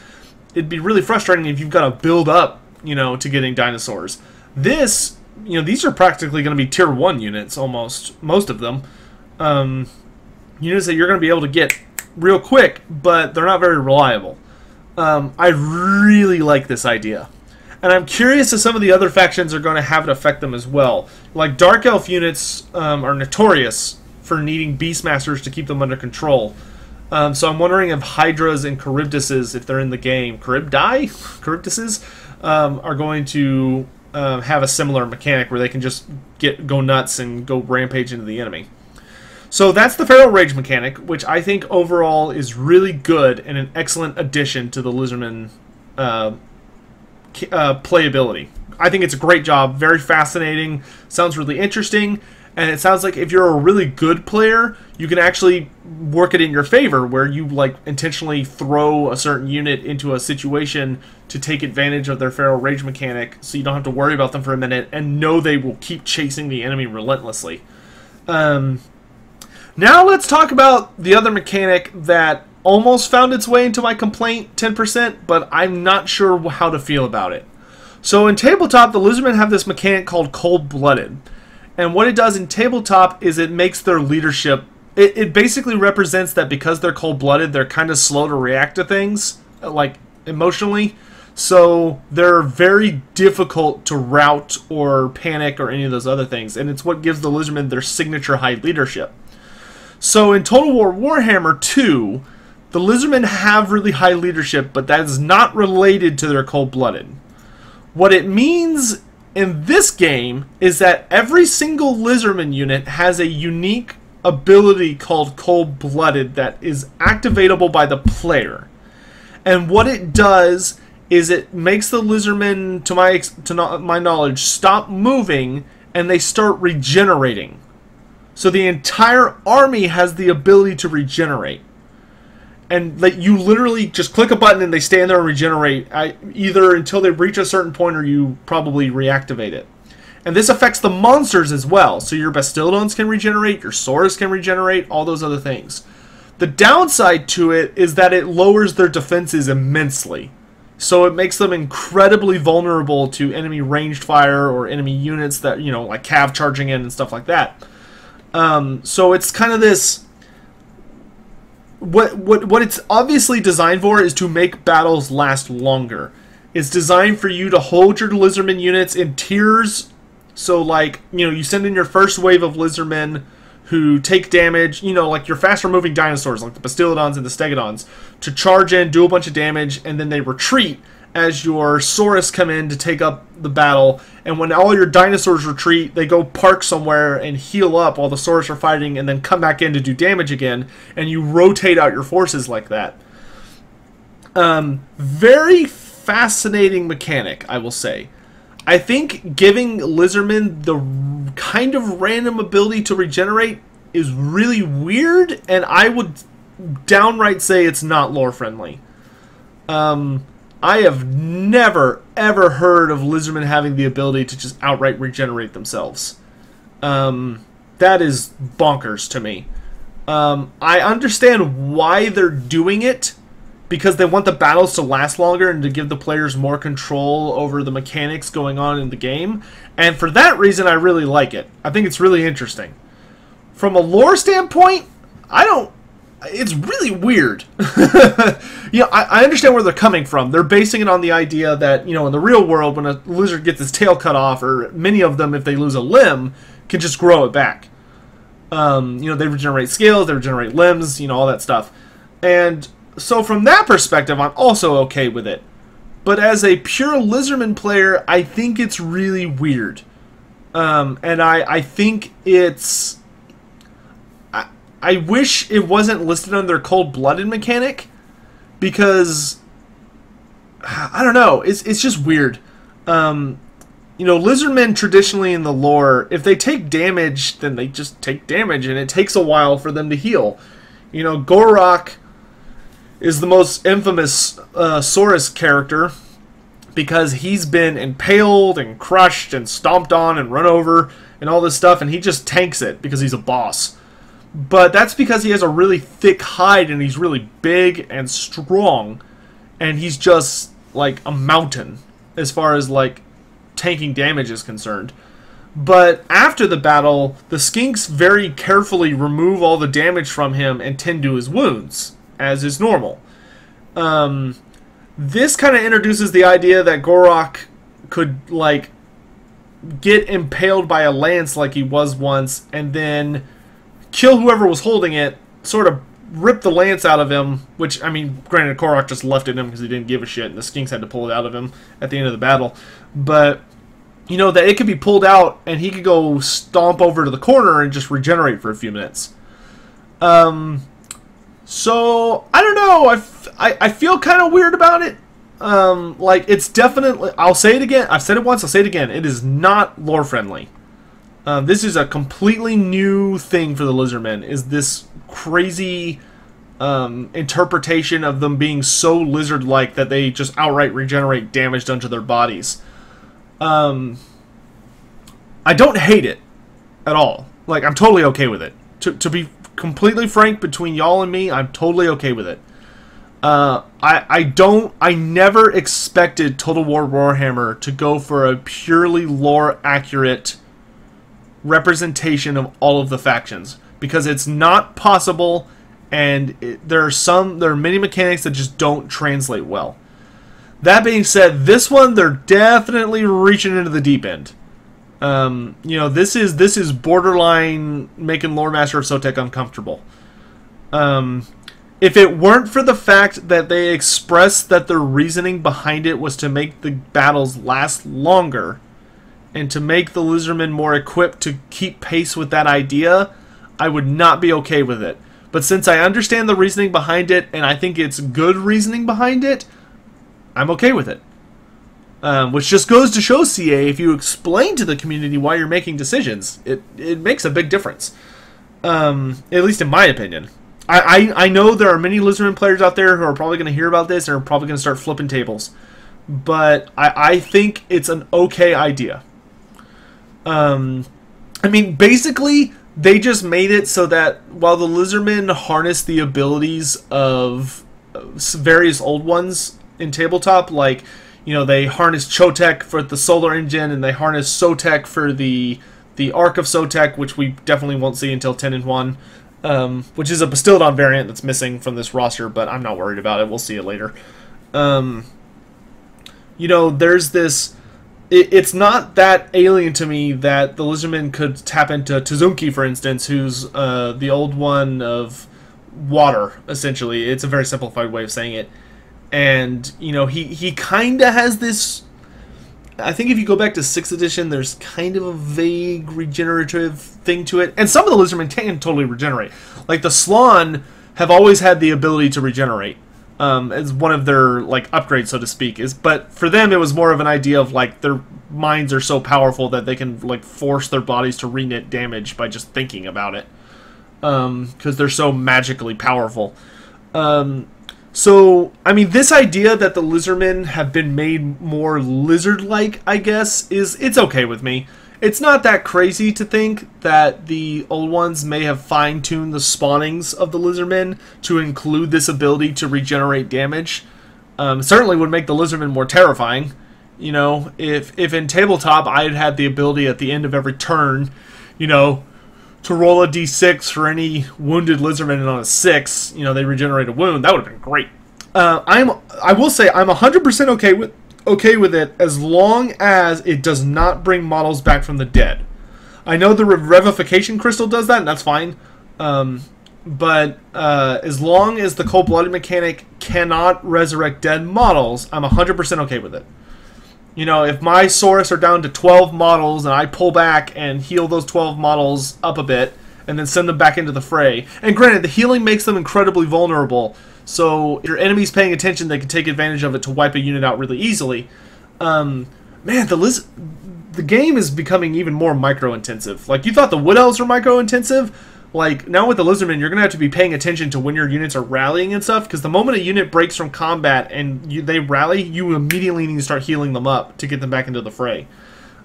it'd be really frustrating if you've got to build up, you know, to getting dinosaurs. This, you know, these are practically going to be tier 1 units, almost, most of them. Units that you're going to be able to get real quick, but they're not very reliable. I really like this idea. And I'm curious if some of the other factions are going to have it affect them as well. Like, Dark Elf units are notorious for needing Beastmasters to keep them under control. So I'm wondering if Hydras and Charybdises, if they're in the game, Charybdises, are going to have a similar mechanic where they can just go nuts and go rampage into the enemy. So that's the Feral Rage mechanic, which I think overall is really good and an excellent addition to the Lizardman playability. I think it's a great job, very fascinating, sounds really interesting, and it sounds like if you're a really good player, you can actually work it in your favor, where you like intentionally throw a certain unit into a situation to take advantage of their Feral Rage mechanic, so you don't have to worry about them for a minute, and know they will keep chasing the enemy relentlessly. Now let's talk about the other mechanic that almost found its way into my complaint 10%, but I'm not sure how to feel about it. So in Tabletop, the Lizardmen have this mechanic called Cold-Blooded. And what it does in Tabletop is it makes their leadership... It basically represents that because they're cold-blooded, they're kind of slow to react to things, like emotionally. So they're very difficult to rout or panic or any of those other things. And it's what gives the Lizardmen their signature high leadership. So in Total War Warhammer 2, the Lizardmen have really high leadership, but that is not related to their cold-blooded. What it means in this game is that every single Lizardman unit has a unique ability called cold-blooded that is activatable by the player. And what it does is it makes the Lizardmen, to my knowledge, stop moving and they start regenerating. So the entire army has the ability to regenerate. And you literally just click a button and they stand there and regenerate, either until they reach a certain point or you probably reactivate it. And this affects the monsters as well. So your Bastildons can regenerate, your Saurus can regenerate, all those other things. The downside to it is that it lowers their defenses immensely. So it makes them incredibly vulnerable to enemy ranged fire or enemy units that, you know, like cav charging in and stuff like that. So it's kind of this... What it's obviously designed for is to make battles last longer. It's designed for you to hold your Lizardmen units in tiers. So, like, you know, you send in your first wave of Lizardmen who take damage, you know, like your faster moving dinosaurs, like the Bastildons and the Stegodons, to charge in, do a bunch of damage, and then they retreat as your Saurus come in to take up the battle. And when all your dinosaurs retreat, they go park somewhere and heal up while the Saurus are fighting and then come back in to do damage again. And you rotate out your forces like that. Very fascinating mechanic, I will say. I think giving Lizardmen the kind of random ability to regenerate is really weird, and I would downright say it's not lore friendly. I have never, ever heard of Lizardmen having the ability to just outright regenerate themselves. That is bonkers to me. I understand why they're doing it, because they want the battles to last longer and to give the players more control over the mechanics going on in the game. And for that reason, I really like it. I think it's really interesting. From a lore standpoint, it's really weird. You know, I understand where they're coming from. They're basing it on the idea that, you know, in the real world, when a lizard gets its tail cut off, or many of them, if they lose a limb, can just grow it back. You know, they regenerate scales, they regenerate limbs, you know, all that stuff. And so from that perspective, I'm also okay with it. But as a pure Lizardman player, I think it's really weird. And I think it's... I wish it wasn't listed on their cold-blooded mechanic, because I don't know, it's just weird. You know, Lizardmen traditionally in the lore, if they take damage, then they just take damage, and it takes a while for them to heal. You know, Gorok is the most infamous Saurus character, because he's been impaled and crushed and stomped on and run over and all this stuff, and he just tanks it because he's a boss. But that's because he has a really thick hide and he's really big and strong, and he's just like a mountain as far as like tanking damage is concerned. But after the battle, the skinks very carefully remove all the damage from him and tend to his wounds, as is normal. This kind of introduces the idea that Gorok could like get impaled by a lance like he was once, and then kill whoever was holding it, sort of rip the lance out of him, which, I mean, granted, Gorok just left it in him because he didn't give a shit, and the skinks had to pull it out of him at the end of the battle. But, you know, that it could be pulled out, and he could go stomp over to the corner and just regenerate for a few minutes. So, I don't know, I feel kind of weird about it. Like, it's definitely, I'll say it again, I've said it once, I'll say it again, it is not lore friendly. This is a completely new thing for the Lizardmen, is this crazy interpretation of them being so lizard-like that they just outright regenerate damage done to their bodies. I don't hate it at all. Like, I'm totally okay with it. To be completely frank, between y'all and me, I'm totally okay with it. I never expected Total War Warhammer to go for a purely lore-accurate representation of all of the factions, because it's not possible, and there are many mechanics that just don't translate well. That being said, this one they're definitely reaching into the deep end. You know, this is borderline making Loremaster of Sotek uncomfortable. If it weren't for the fact that they expressed that their reasoning behind it was to make the battles last longer and to make the Lizardmen more equipped to keep pace with that idea, I would not be okay with it. But since I understand the reasoning behind it, and I think it's good reasoning behind it, I'm okay with it. Which just goes to show, CA, if you explain to the community why you're making decisions, it makes a big difference. At least in my opinion. I know there are many Lizardmen players out there who are probably going to hear about this and are probably going to start flipping tables. But I think it's an okay idea. I mean, basically, they just made it so that while the Lizardmen harness the abilities of various old ones in tabletop, like, you know, they harness Sotek for the solar engine, and they harness Sotek for the Arc of Sotek, which we definitely won't see until 10-1. Which is a Bastildon variant that's missing from this roster, but I'm not worried about it. We'll see it later. You know, there's this... It's not that alien to me that the Lizardmen could tap into Tazunki, for instance, who's the old one of water, essentially. It's a very simplified way of saying it. And, you know, he kind of has this... I think if you go back to 6th edition, there's kind of a vague regenerative thing to it. And some of the Lizardmen can totally regenerate. Like the Slann have always had the ability to regenerate. As one of their, like, upgrades, so to speak. But for them, it was more of an idea of, like, their minds are so powerful that they can, like, force their bodies to reknit damage by just thinking about it. Because they're so magically powerful. So, I mean, this idea that the Lizardmen have been made more lizard-like, I guess, it's okay with me. It's not that crazy to think that the old ones may have fine-tuned the spawnings of the Lizardmen to include this ability to regenerate damage. Certainly would make the Lizardmen more terrifying. You know, if in tabletop I had had the ability at the end of every turn, you know, to roll a d6 for any wounded Lizardman, and on a 6, you know, they regenerate a wound, that would have been great. I will say I'm 100% okay with it as long as it does not bring models back from the dead. I know the Revivification Crystal does that, and that's fine. But as long as the cold-blooded mechanic cannot resurrect dead models, I'm 100% okay with it. You know, if my Saurus are down to 12 models and I pull back and heal those 12 models up a bit and then send them back into the fray. And granted, the healing makes them incredibly vulnerable. So if your enemy's paying attention, they can take advantage of it to wipe a unit out really easily. Man, the game is becoming even more micro-intensive. Like, you thought the Wood Elves were micro-intensive? Like, now with the Lizardmen, you're going to have to be paying attention to when your units are rallying and stuff, because the moment a unit breaks from combat and they rally, you immediately need to start healing them up to get them back into the fray.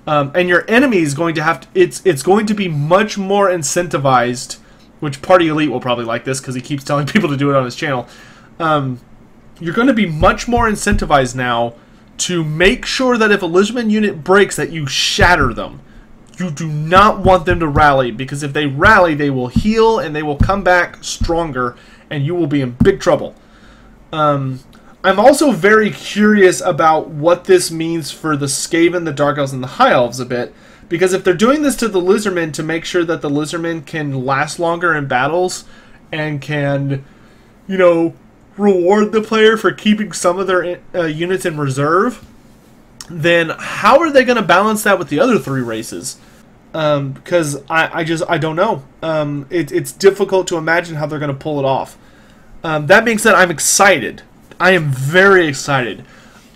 And your enemy is going to have to... It's going to be much more incentivized, which Party Elite will probably like this, because he keeps telling people to do it on his channel. You're going to be much more incentivized now to make sure that if a Lizardman unit breaks, that you shatter them. You do not want them to rally, because if they rally, they will heal and they will come back stronger, and you will be in big trouble. I'm also very curious about what this means for the Skaven, the Dark Elves, and the High Elves a bit, because if they're doing this to the Lizardmen to make sure that the Lizardmen can last longer in battles and can, you know, reward the player for keeping some of their units in reserve, then how are they going to balance that with the other 3 races? Because I don't know. It's difficult to imagine how they're going to pull it off. That being said, I'm excited. I am very excited.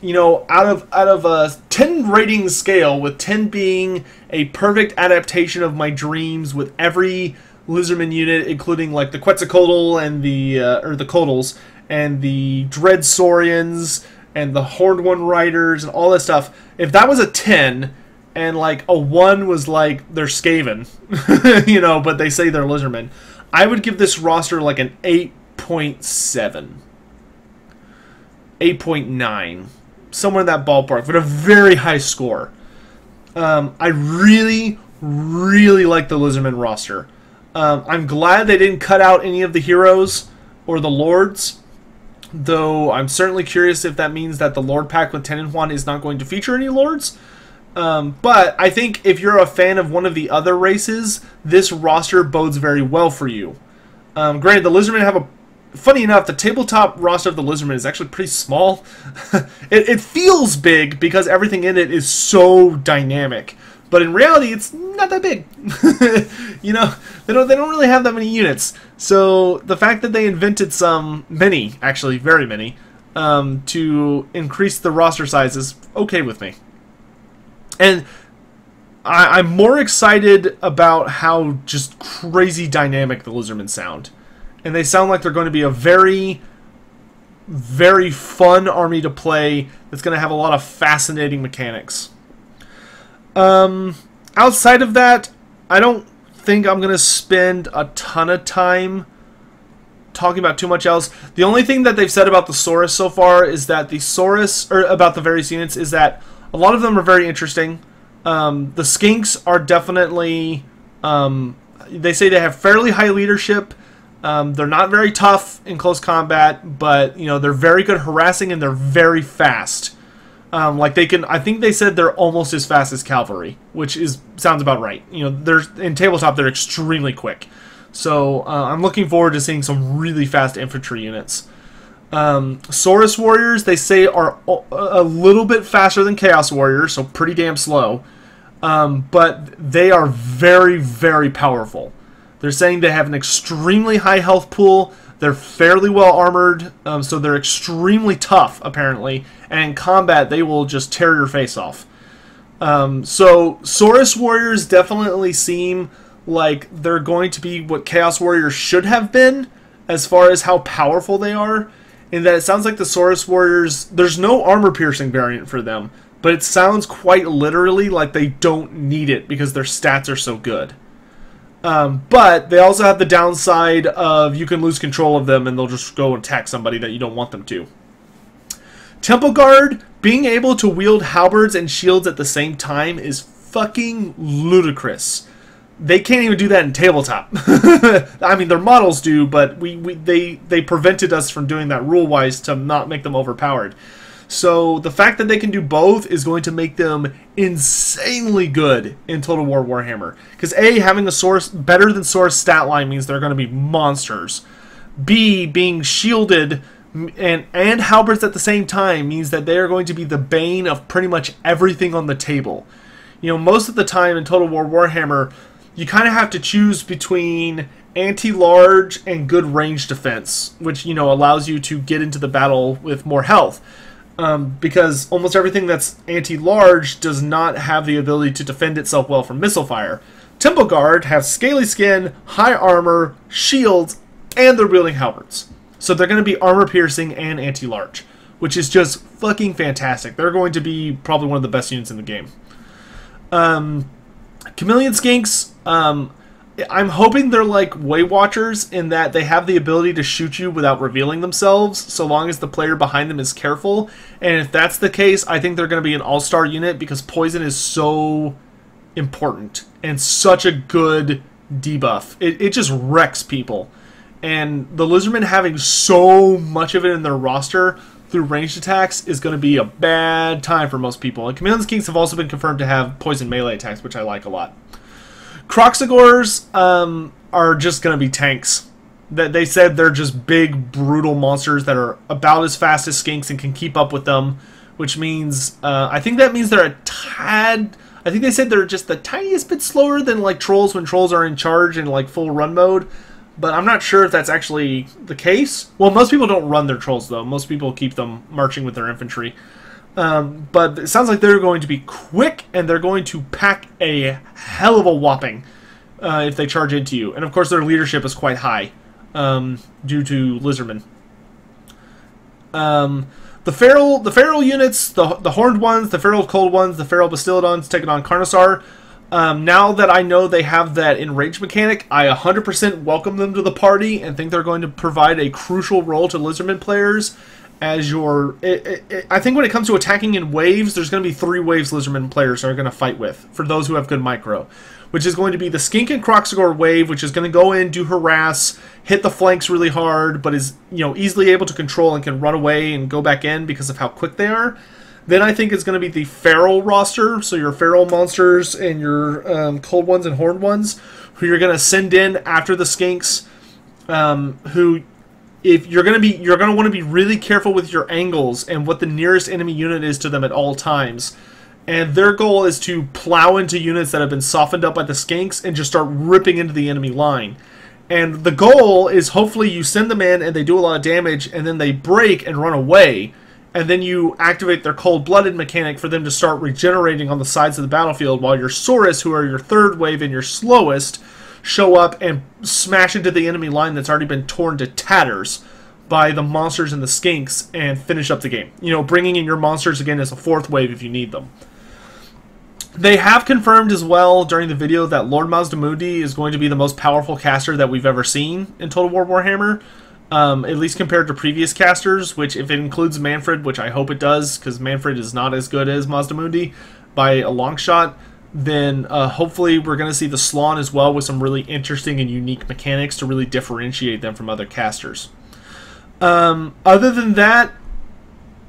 You know, out of a 10 rating scale, with 10 being a perfect adaptation of my dreams, with every Lizardman unit, including like the Quetzalcoatl and the Codals and the Dread Saurians and the Horned One Riders and all that stuff. If that was a 10 and like a 1 was like they're Skaven, you know, but they say they're Lizardmen, I would give this roster like an 8.7. 8.9. Somewhere in that ballpark, but a very high score. I really, really like the Lizardmen roster. I'm glad they didn't cut out any of the heroes or the lords. though I'm certainly curious if that means that the Lord pack with Ten and Juan is not going to feature any Lords. But I think if you're a fan of one of the other races, this roster bodes very well for you. Granted, the Lizardmen have a... Funny enough, the tabletop roster of the Lizardmen is actually pretty small. It feels big because everything in it is so dynamic. But in reality, it's not that big. You know, they don't really have that many units. So the fact that they invented many, actually very many, to increase the roster size is okay with me. And I'm more excited about how just crazy dynamic the Lizardmen sound. And they sound like they're going to be a very, very fun army to play that's going to have a lot of fascinating mechanics. Outside of that, I don't think I'm going to spend a ton of time talking about too much else. The only thing that they've said about the Saurus so far is that the Saurus, or about the various units, is that a lot of them are very interesting. The Skinks are definitely, they say they have fairly high leadership. They're not very tough in close combat, but, you know, they're very good harassing and they're very fast. Like they can, I think they said they're almost as fast as cavalry, which sounds about right. You know, in tabletop they're extremely quick. So I'm looking forward to seeing some really fast infantry units. Saurus warriors, they say, are a little bit faster than Chaos warriors, so pretty damn slow. But they are very, very powerful. They're saying they have an extremely high health pool. They're fairly well armored, so they're extremely tough, apparently. And in combat, they will just tear your face off. So Saurus warriors definitely seem like they're going to be what Chaos warriors should have been, as far as how powerful they are. In that it sounds like the Saurus warriors, there's no armor-piercing variant for them, but it sounds quite literally like they don't need it because their stats are so good. But they also have the downside of you can lose control of them and they'll just go and attack somebody that you don't want them to. Temple Guard, being able to wield halberds and shields at the same time is fucking ludicrous. They can't even do that in tabletop. I mean, their models do, but they prevented us from doing that rule-wise to not make them overpowered. So the fact that they can do both is going to make them insanely good in Total War Warhammer. Because A, having a source better than source stat line means they're going to be monsters. B, being shielded and halberds at the same time means that they are going to be the bane of pretty much everything on the table. You know, most of the time in Total War Warhammer, you kind of have to choose between anti-large and good range defense, which, you know, allows you to get into the battle with more health. Because almost everything that's anti-large does not have the ability to defend itself well from missile fire. Temple Guard have scaly skin, high armor, shields, and they're wielding halberds. So they're going to be armor-piercing and anti-large, which is just fucking fantastic. They're going to be probably one of the best units in the game. Chameleon Skinks, I'm hoping they're like Way Watchers in that they have the ability to shoot you without revealing themselves, so long as the player behind them is careful. And if that's the case, I think they're going to be an all-star unit because poison is so important and such a good debuff. It just wrecks people. And the Lizardmen having so much of it in their roster through ranged attacks is going to be a bad time for most people. And Chameleon Skinks have also been confirmed to have poison melee attacks, which I like a lot. Kroxigors are just going to be tanks. They said they're just big, brutal monsters that are about as fast as Skinks and can keep up with them, which means, I think that means they're a tad... I think they said they're just the tiniest bit slower than like Trolls when Trolls are in charge in like full run mode, but I'm not sure if that's actually the case. Well, most people don't run their Trolls, though. Most people keep them marching with their infantry. But it sounds like they're going to be quick, and they're going to pack a hell of a whopping if they charge into you. And of course, their leadership is quite high due to Lizardmen. The feral units, the horned ones, the feral cold ones, the feral Bastillodons taking on Carnosaur. Now that I know they have that enraged mechanic, I 100% welcome them to the party and think they're going to provide a crucial role to Lizardmen players. As your, I think when it comes to attacking in waves, there's going to be 3 waves Lizardmen players are going to fight with, for those who have good micro. which is going to be the Skink and Kroxigor wave, which is going to go in, do harass, hit the flanks really hard, but is, you know, easily able to control and can run away and go back in because of how quick they are. Then I think it's going to be the Feral roster, so your Feral monsters and your Cold ones and Horned ones, who you're going to send in after the Skinks, who, if you're going to want to be really careful with your angles and what the nearest enemy unit is to them at all times. And their goal is to plow into units that have been softened up by the Skinks and just start ripping into the enemy line. And the goal is hopefully you send them in and they do a lot of damage and then they break and run away. And then you activate their cold-blooded mechanic for them to start regenerating on the sides of the battlefield while your Saurus, who are your third wave and your slowest, show up and smash into the enemy line that's already been torn to tatters by the monsters and the Skinks and finish up the game. You know, bringing in your monsters again as a fourth wave if you need them. They have confirmed as well during the video that Lord Mazdamundi is going to be the most powerful caster that we've ever seen in Total War Warhammer. At least compared to previous casters, which if it includes Manfred, which I hope it does, because Manfred is not as good as Mazdamundi by a long shot, then hopefully we're going to see the Slawn as well with some really interesting and unique mechanics to really differentiate them from other casters. Other than that,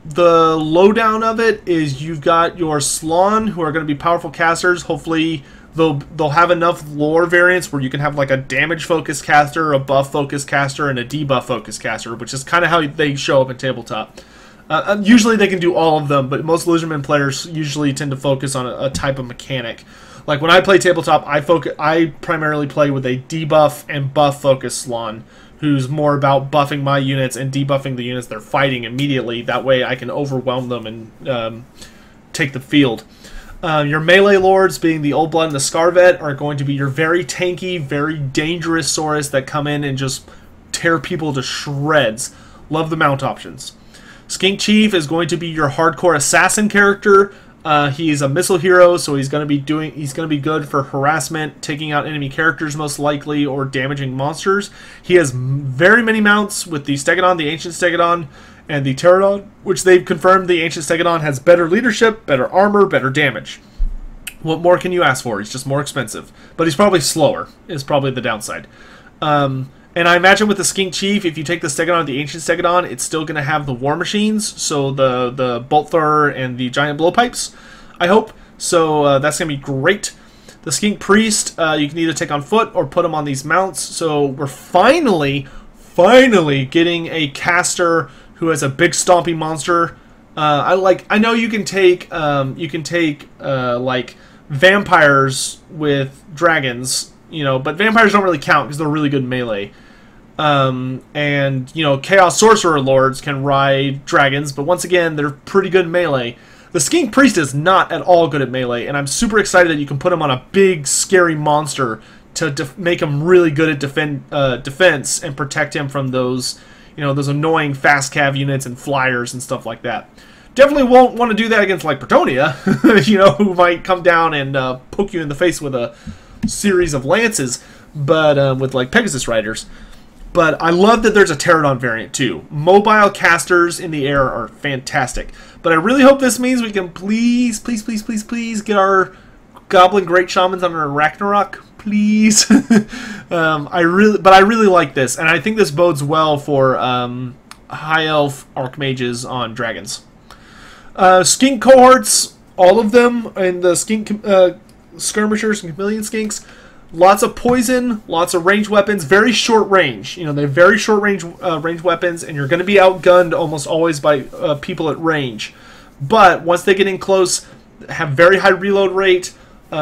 the lowdown of it is you've got your Slawn, who are going to be powerful casters. Hopefully they'll have enough lore variants where you can have like a damage focused caster, a buff focused caster, and a debuff focused caster, which is kind of how they show up in tabletop. Usually they can do all of them, but most Lizardmen players usually tend to focus on a type of mechanic. Like when I play tabletop, I primarily play with a debuff and buff focused Slawn, who's more about buffing my units and debuffing the units they're fighting immediately. That way I can overwhelm them and take the field. Your melee lords, being the Old Blood and the Scarvet, are going to be your very tanky, very dangerous Saurus that come in and just tear people to shreds. Love the mount options. Skink Chief is going to be your hardcore assassin character. He's a missile hero, so he's going to be good for harassment, taking out enemy characters most likely, or damaging monsters. He has very many mounts with the Stegodon, the Ancient Stegodon, and the Pterodon, which they've confirmed the Ancient Stegodon has better leadership, better armor, better damage. What more can you ask for? He's just more expensive. But he's probably slower, is probably the downside. And I imagine with the Skink Chief, if you take the Stegodon, the Ancient Stegodon, it's still going to have the War Machines, so the Bolt Thrower and the Giant Blowpipes, I hope. So that's going to be great. The Skink Priest, you can either take on foot or put him on these mounts. So we're finally getting a caster who has a big stompy monster. I know you can take like vampires with dragons, you know, but vampires don't really count because they're really good melee. And you know, Chaos Sorcerer Lords can ride dragons, but once again, they're pretty good melee. The Skink Priest is not at all good at melee, and I'm super excited that you can put him on a big, scary monster to make him really good at defense and protect him from those, you know, those annoying fast cav units and flyers and stuff like that. Definitely won't want to do that against like Bretonia, you know, who might come down and poke you in the face with a series of lances, but with like Pegasus Riders. But I love that there's a Pterodon variant too. Mobile casters in the air are fantastic. But I really hope this means we can please get our Goblin Great Shamans under Ragnarok. Please. I really like this, and I think this bodes well for High Elf Archmages on dragons. Skink cohorts, all of them, and the Skink Skirmishers and Chameleon Skinks. Lots of poison, lots of ranged weapons, very short range. You know, they're very short range weapons, and you're going to be outgunned almost always by people at range. But once they get in close, have very high reload rate,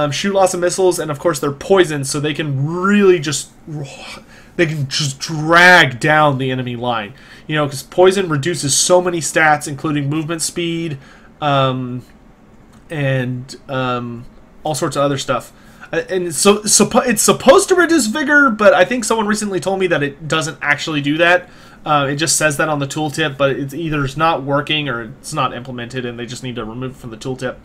shoot lots of missiles, and of course they're poisoned, so they can really just drag down the enemy line. You know, because poison reduces so many stats, including movement speed, and all sorts of other stuff. And so it's supposed to reduce vigor, but I think someone recently told me that it doesn't actually do that. It just says that on the tooltip, but it's either it's not working or it's not implemented, and they just need to remove it from the tooltip.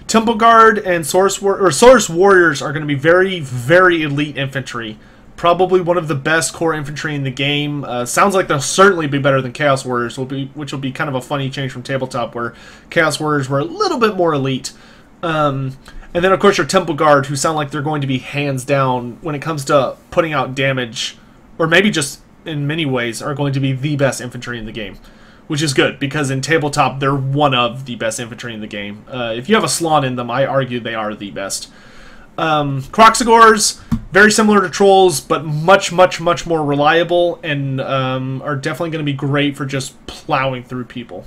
Temple Guard and Saurus Warriors are going to be very, very elite infantry. Probably one of the best core infantry in the game. Sounds like they'll certainly be better than Chaos Warriors, which will be kind of a funny change from tabletop, where Chaos Warriors were a little bit more elite. And then, of course, your Temple Guard, who sound like they're going to be hands down when it comes to putting out damage, or maybe just in many ways are going to be the best infantry in the game. Which is good, because in tabletop, they're one of the best infantry in the game. If you have a Slon in them, I argue they are the best. Kroxigors, very similar to Trolls, but much, much, much more reliable, and are definitely going to be great for just plowing through people.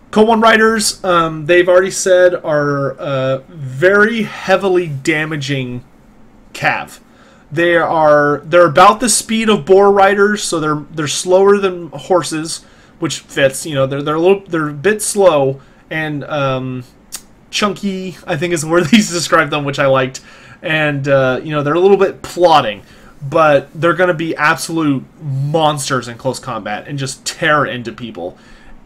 Code 1 Riders, they've already said, are very heavily damaging Cav. They're about the speed of Boar Riders, so they're slower than horses, which fits. You know, they're a bit slow, and chunky, I think is the word they used to describe them, which I liked. And you know, they're a little bit plodding, but they're going to be absolute monsters in close combat and just tear into people.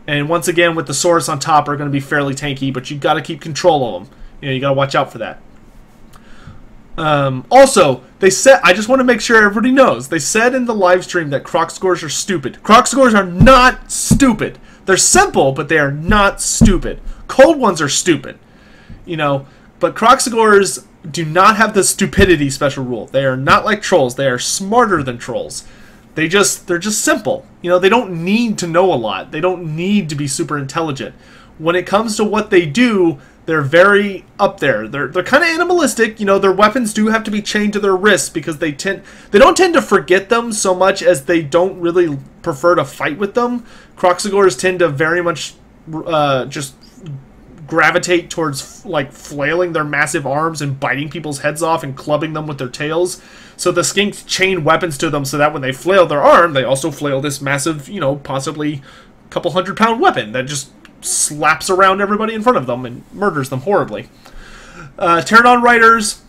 And once again, with the Saurus on top, are going to be fairly tanky, but you got to keep control of them. You know, you got to watch out for that. Also, they said, I just want to make sure everybody knows, they said in the live stream that Kroxigors are stupid. Kroxigors are not stupid. They're simple, but they are not stupid. Cold ones are stupid, you know, but Kroxigors do not have the stupidity special rule. They are not like Trolls. They are smarter than Trolls. They're just simple. You know, they don't need to know a lot. They don't need to be super intelligent. When it comes to what they do, they're very up there. They're kind of animalistic. You know, their weapons do have to be chained to their wrists because they don't tend to forget them so much as they don't really prefer to fight with them. Kroxigors tend to very much just gravitate towards like flailing their massive arms and biting people's heads off and clubbing them with their tails. So the skinks chain weapons to them so that when they flail their arm, they also flail this massive, you know, possibly couple 100-pound weapon that just slaps around everybody in front of them and murders them horribly. Pterodon Riders,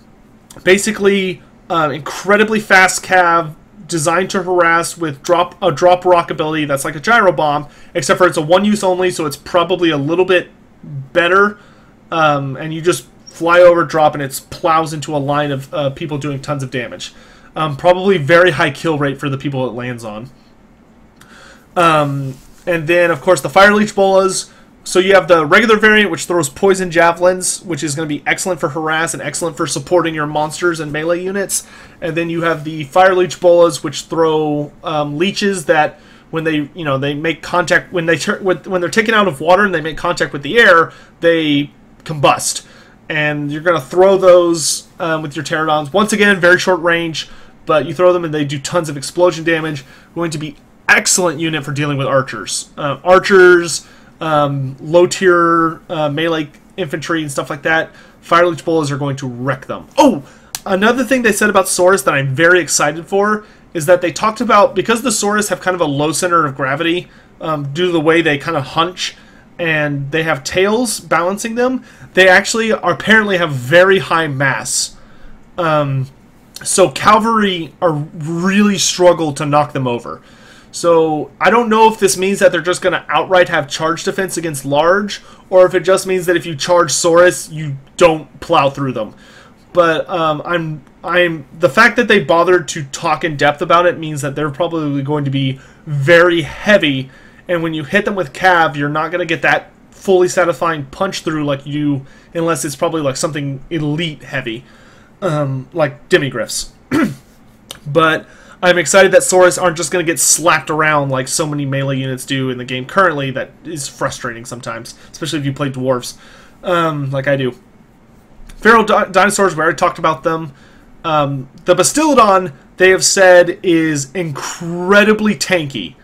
basically incredibly fast cav, designed to harass with a drop rock ability that's like a gyro bomb, except for it's a one-use only, so it's probably a little bit better. And you just fly over, drop, and it plows into a line of people doing tons of damage. Probably very high kill rate for the people it lands on. And then, of course, the Fire Leech Bolas. So you have the regular variant, which throws Poison Javelins, which is going to be excellent for harass and excellent for supporting your monsters and melee units. And then you have the Fire Leech Bolas, which throw leeches that, when they, you know, they make contact, when they're taken out of water and they make contact with the air, they combust. And you're going to throw those with your Pterodons. Once again, very short range, but you throw them and they do tons of explosion damage. Going to be excellent unit for dealing with archers. Low tier melee infantry and stuff like that. Fire Leech Bolas are going to wreck them. Oh, another thing they said about Saurus that I'm very excited for is that they talked about, because the Saurus have kind of a low center of gravity due to the way they kind of hunch, and they have tails balancing them, they actually apparently have very high mass. So cavalry are really struggle to knock them over. So I don't know if this means that they're just going to outright have charge defense against large, or if it just means that if you charge Saurus, you don't plow through them. But the fact that they bothered to talk in depth about it means that they're probably going to be very heavy, and when you hit them with cav, you're not going to get that fully satisfying punch through like you do, unless it's probably like something elite heavy, like Demigryphs. But I'm excited that Saurus aren't just going to get slapped around like so many melee units do in the game currently. That is frustrating sometimes, especially if you play dwarves, like I do. Feral dinosaurs, we already talked about them. The Bastiladon, they have said, is incredibly tanky,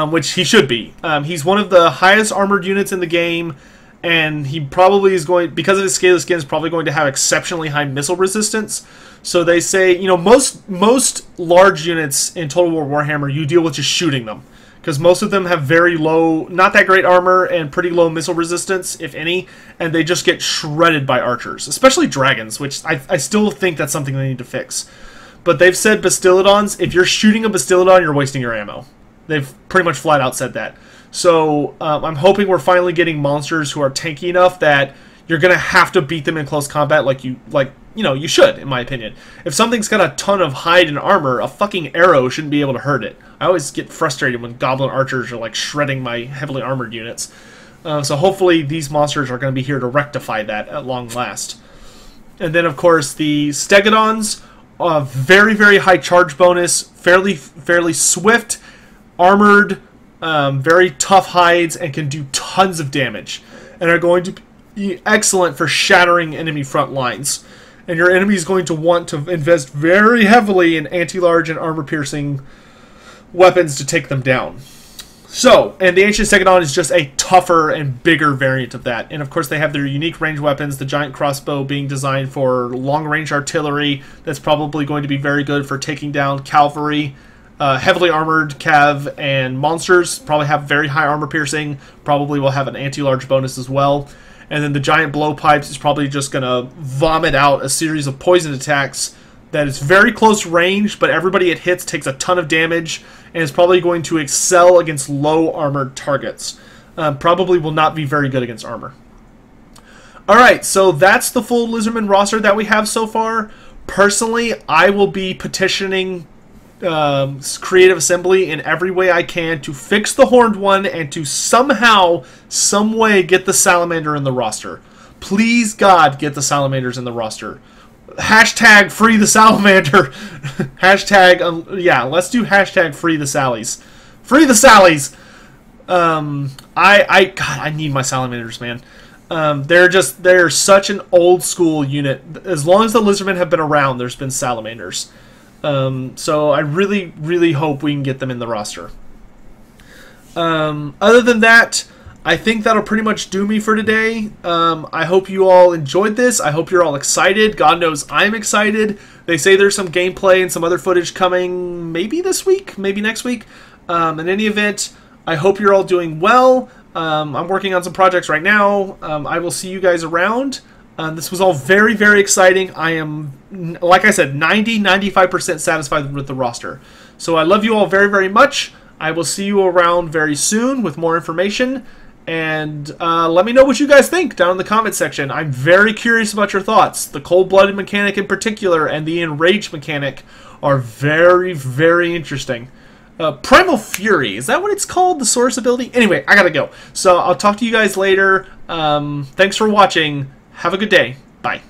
which he should be. He's one of the highest armored units in the game, and he probably is going, because of his scaly skin, is probably going to have exceptionally high missile resistance. So they say, you know, most large units in Total War Warhammer, you deal with just shooting them, because most of them have very low, not that great armor, and pretty low missile resistance, if any, and they just get shredded by archers, especially dragons, which I still think that's something they need to fix. But they've said Bastiladons, if you're shooting a Bastiladon, you're wasting your ammo. They've pretty much flat out said that. So I'm hoping we're finally getting monsters who are tanky enough that you're going to have to beat them in close combat like you should, in my opinion. If something's got a ton of hide and armor, a fucking arrow shouldn't be able to hurt it. I always get frustrated when goblin archers are like shredding my heavily armored units. So hopefully these monsters are going to be here to rectify that at long last. And then, of course, the Stegodons, very, very high charge bonus, fairly swift, armored, very tough hides, and can do tons of damage. And are going to be excellent for shattering enemy front lines. And your enemy is going to want to invest very heavily in anti-large and armor-piercing weapons to take them down. So, and the Ancient Stegodon is just a tougher and bigger variant of that. And of course they have their unique range weapons, the giant crossbow being designed for long-range artillery. That's probably going to be very good for taking down cavalry, heavily armored cav, and monsters. Probably have very high armor piercing, probably will have an anti-large bonus as well. And then the giant blowpipes is probably just going to vomit out a series of poison attacks that is very close range, but everybody it hits takes a ton of damage, and is probably going to excel against low armored targets. Probably will not be very good against armor. Alright, so that's the full Lizardmen roster that we have so far. Personally, I will be petitioning Creative Assembly in every way I can to fix the Horned One and to somehow, some way get the Salamander in the roster. Please, God, get the Salamanders in the roster. Hashtag free the Salamander. Hashtag, yeah, let's do hashtag free the Sallies. Free the Sallies! God, I need my Salamanders, man. They're such an old school unit. As long as the Lizardmen have been around, there's been Salamanders. So I really, really hope we can get them in the roster. Other than that, I think that'll pretty much do me for today. I hope you all enjoyed this. I hope you're all excited. God knows I'm excited. They say there's some gameplay and some other footage coming maybe this week, maybe next week. In any event, I hope you're all doing well. I'm working on some projects right now. I will see you guys around. This was all very, very exciting. I am, like I said, 95% satisfied with the roster. So I love you all very, very much. I will see you around very soon with more information. And let me know what you guys think down in the comment section. I'm very curious about your thoughts. The cold-blooded mechanic in particular and the enraged mechanic are very, very interesting. Primal Fury, is that what it's called? The source ability? Anyway, I gotta go. So I'll talk to you guys later. Thanks for watching. Have a good day. Bye.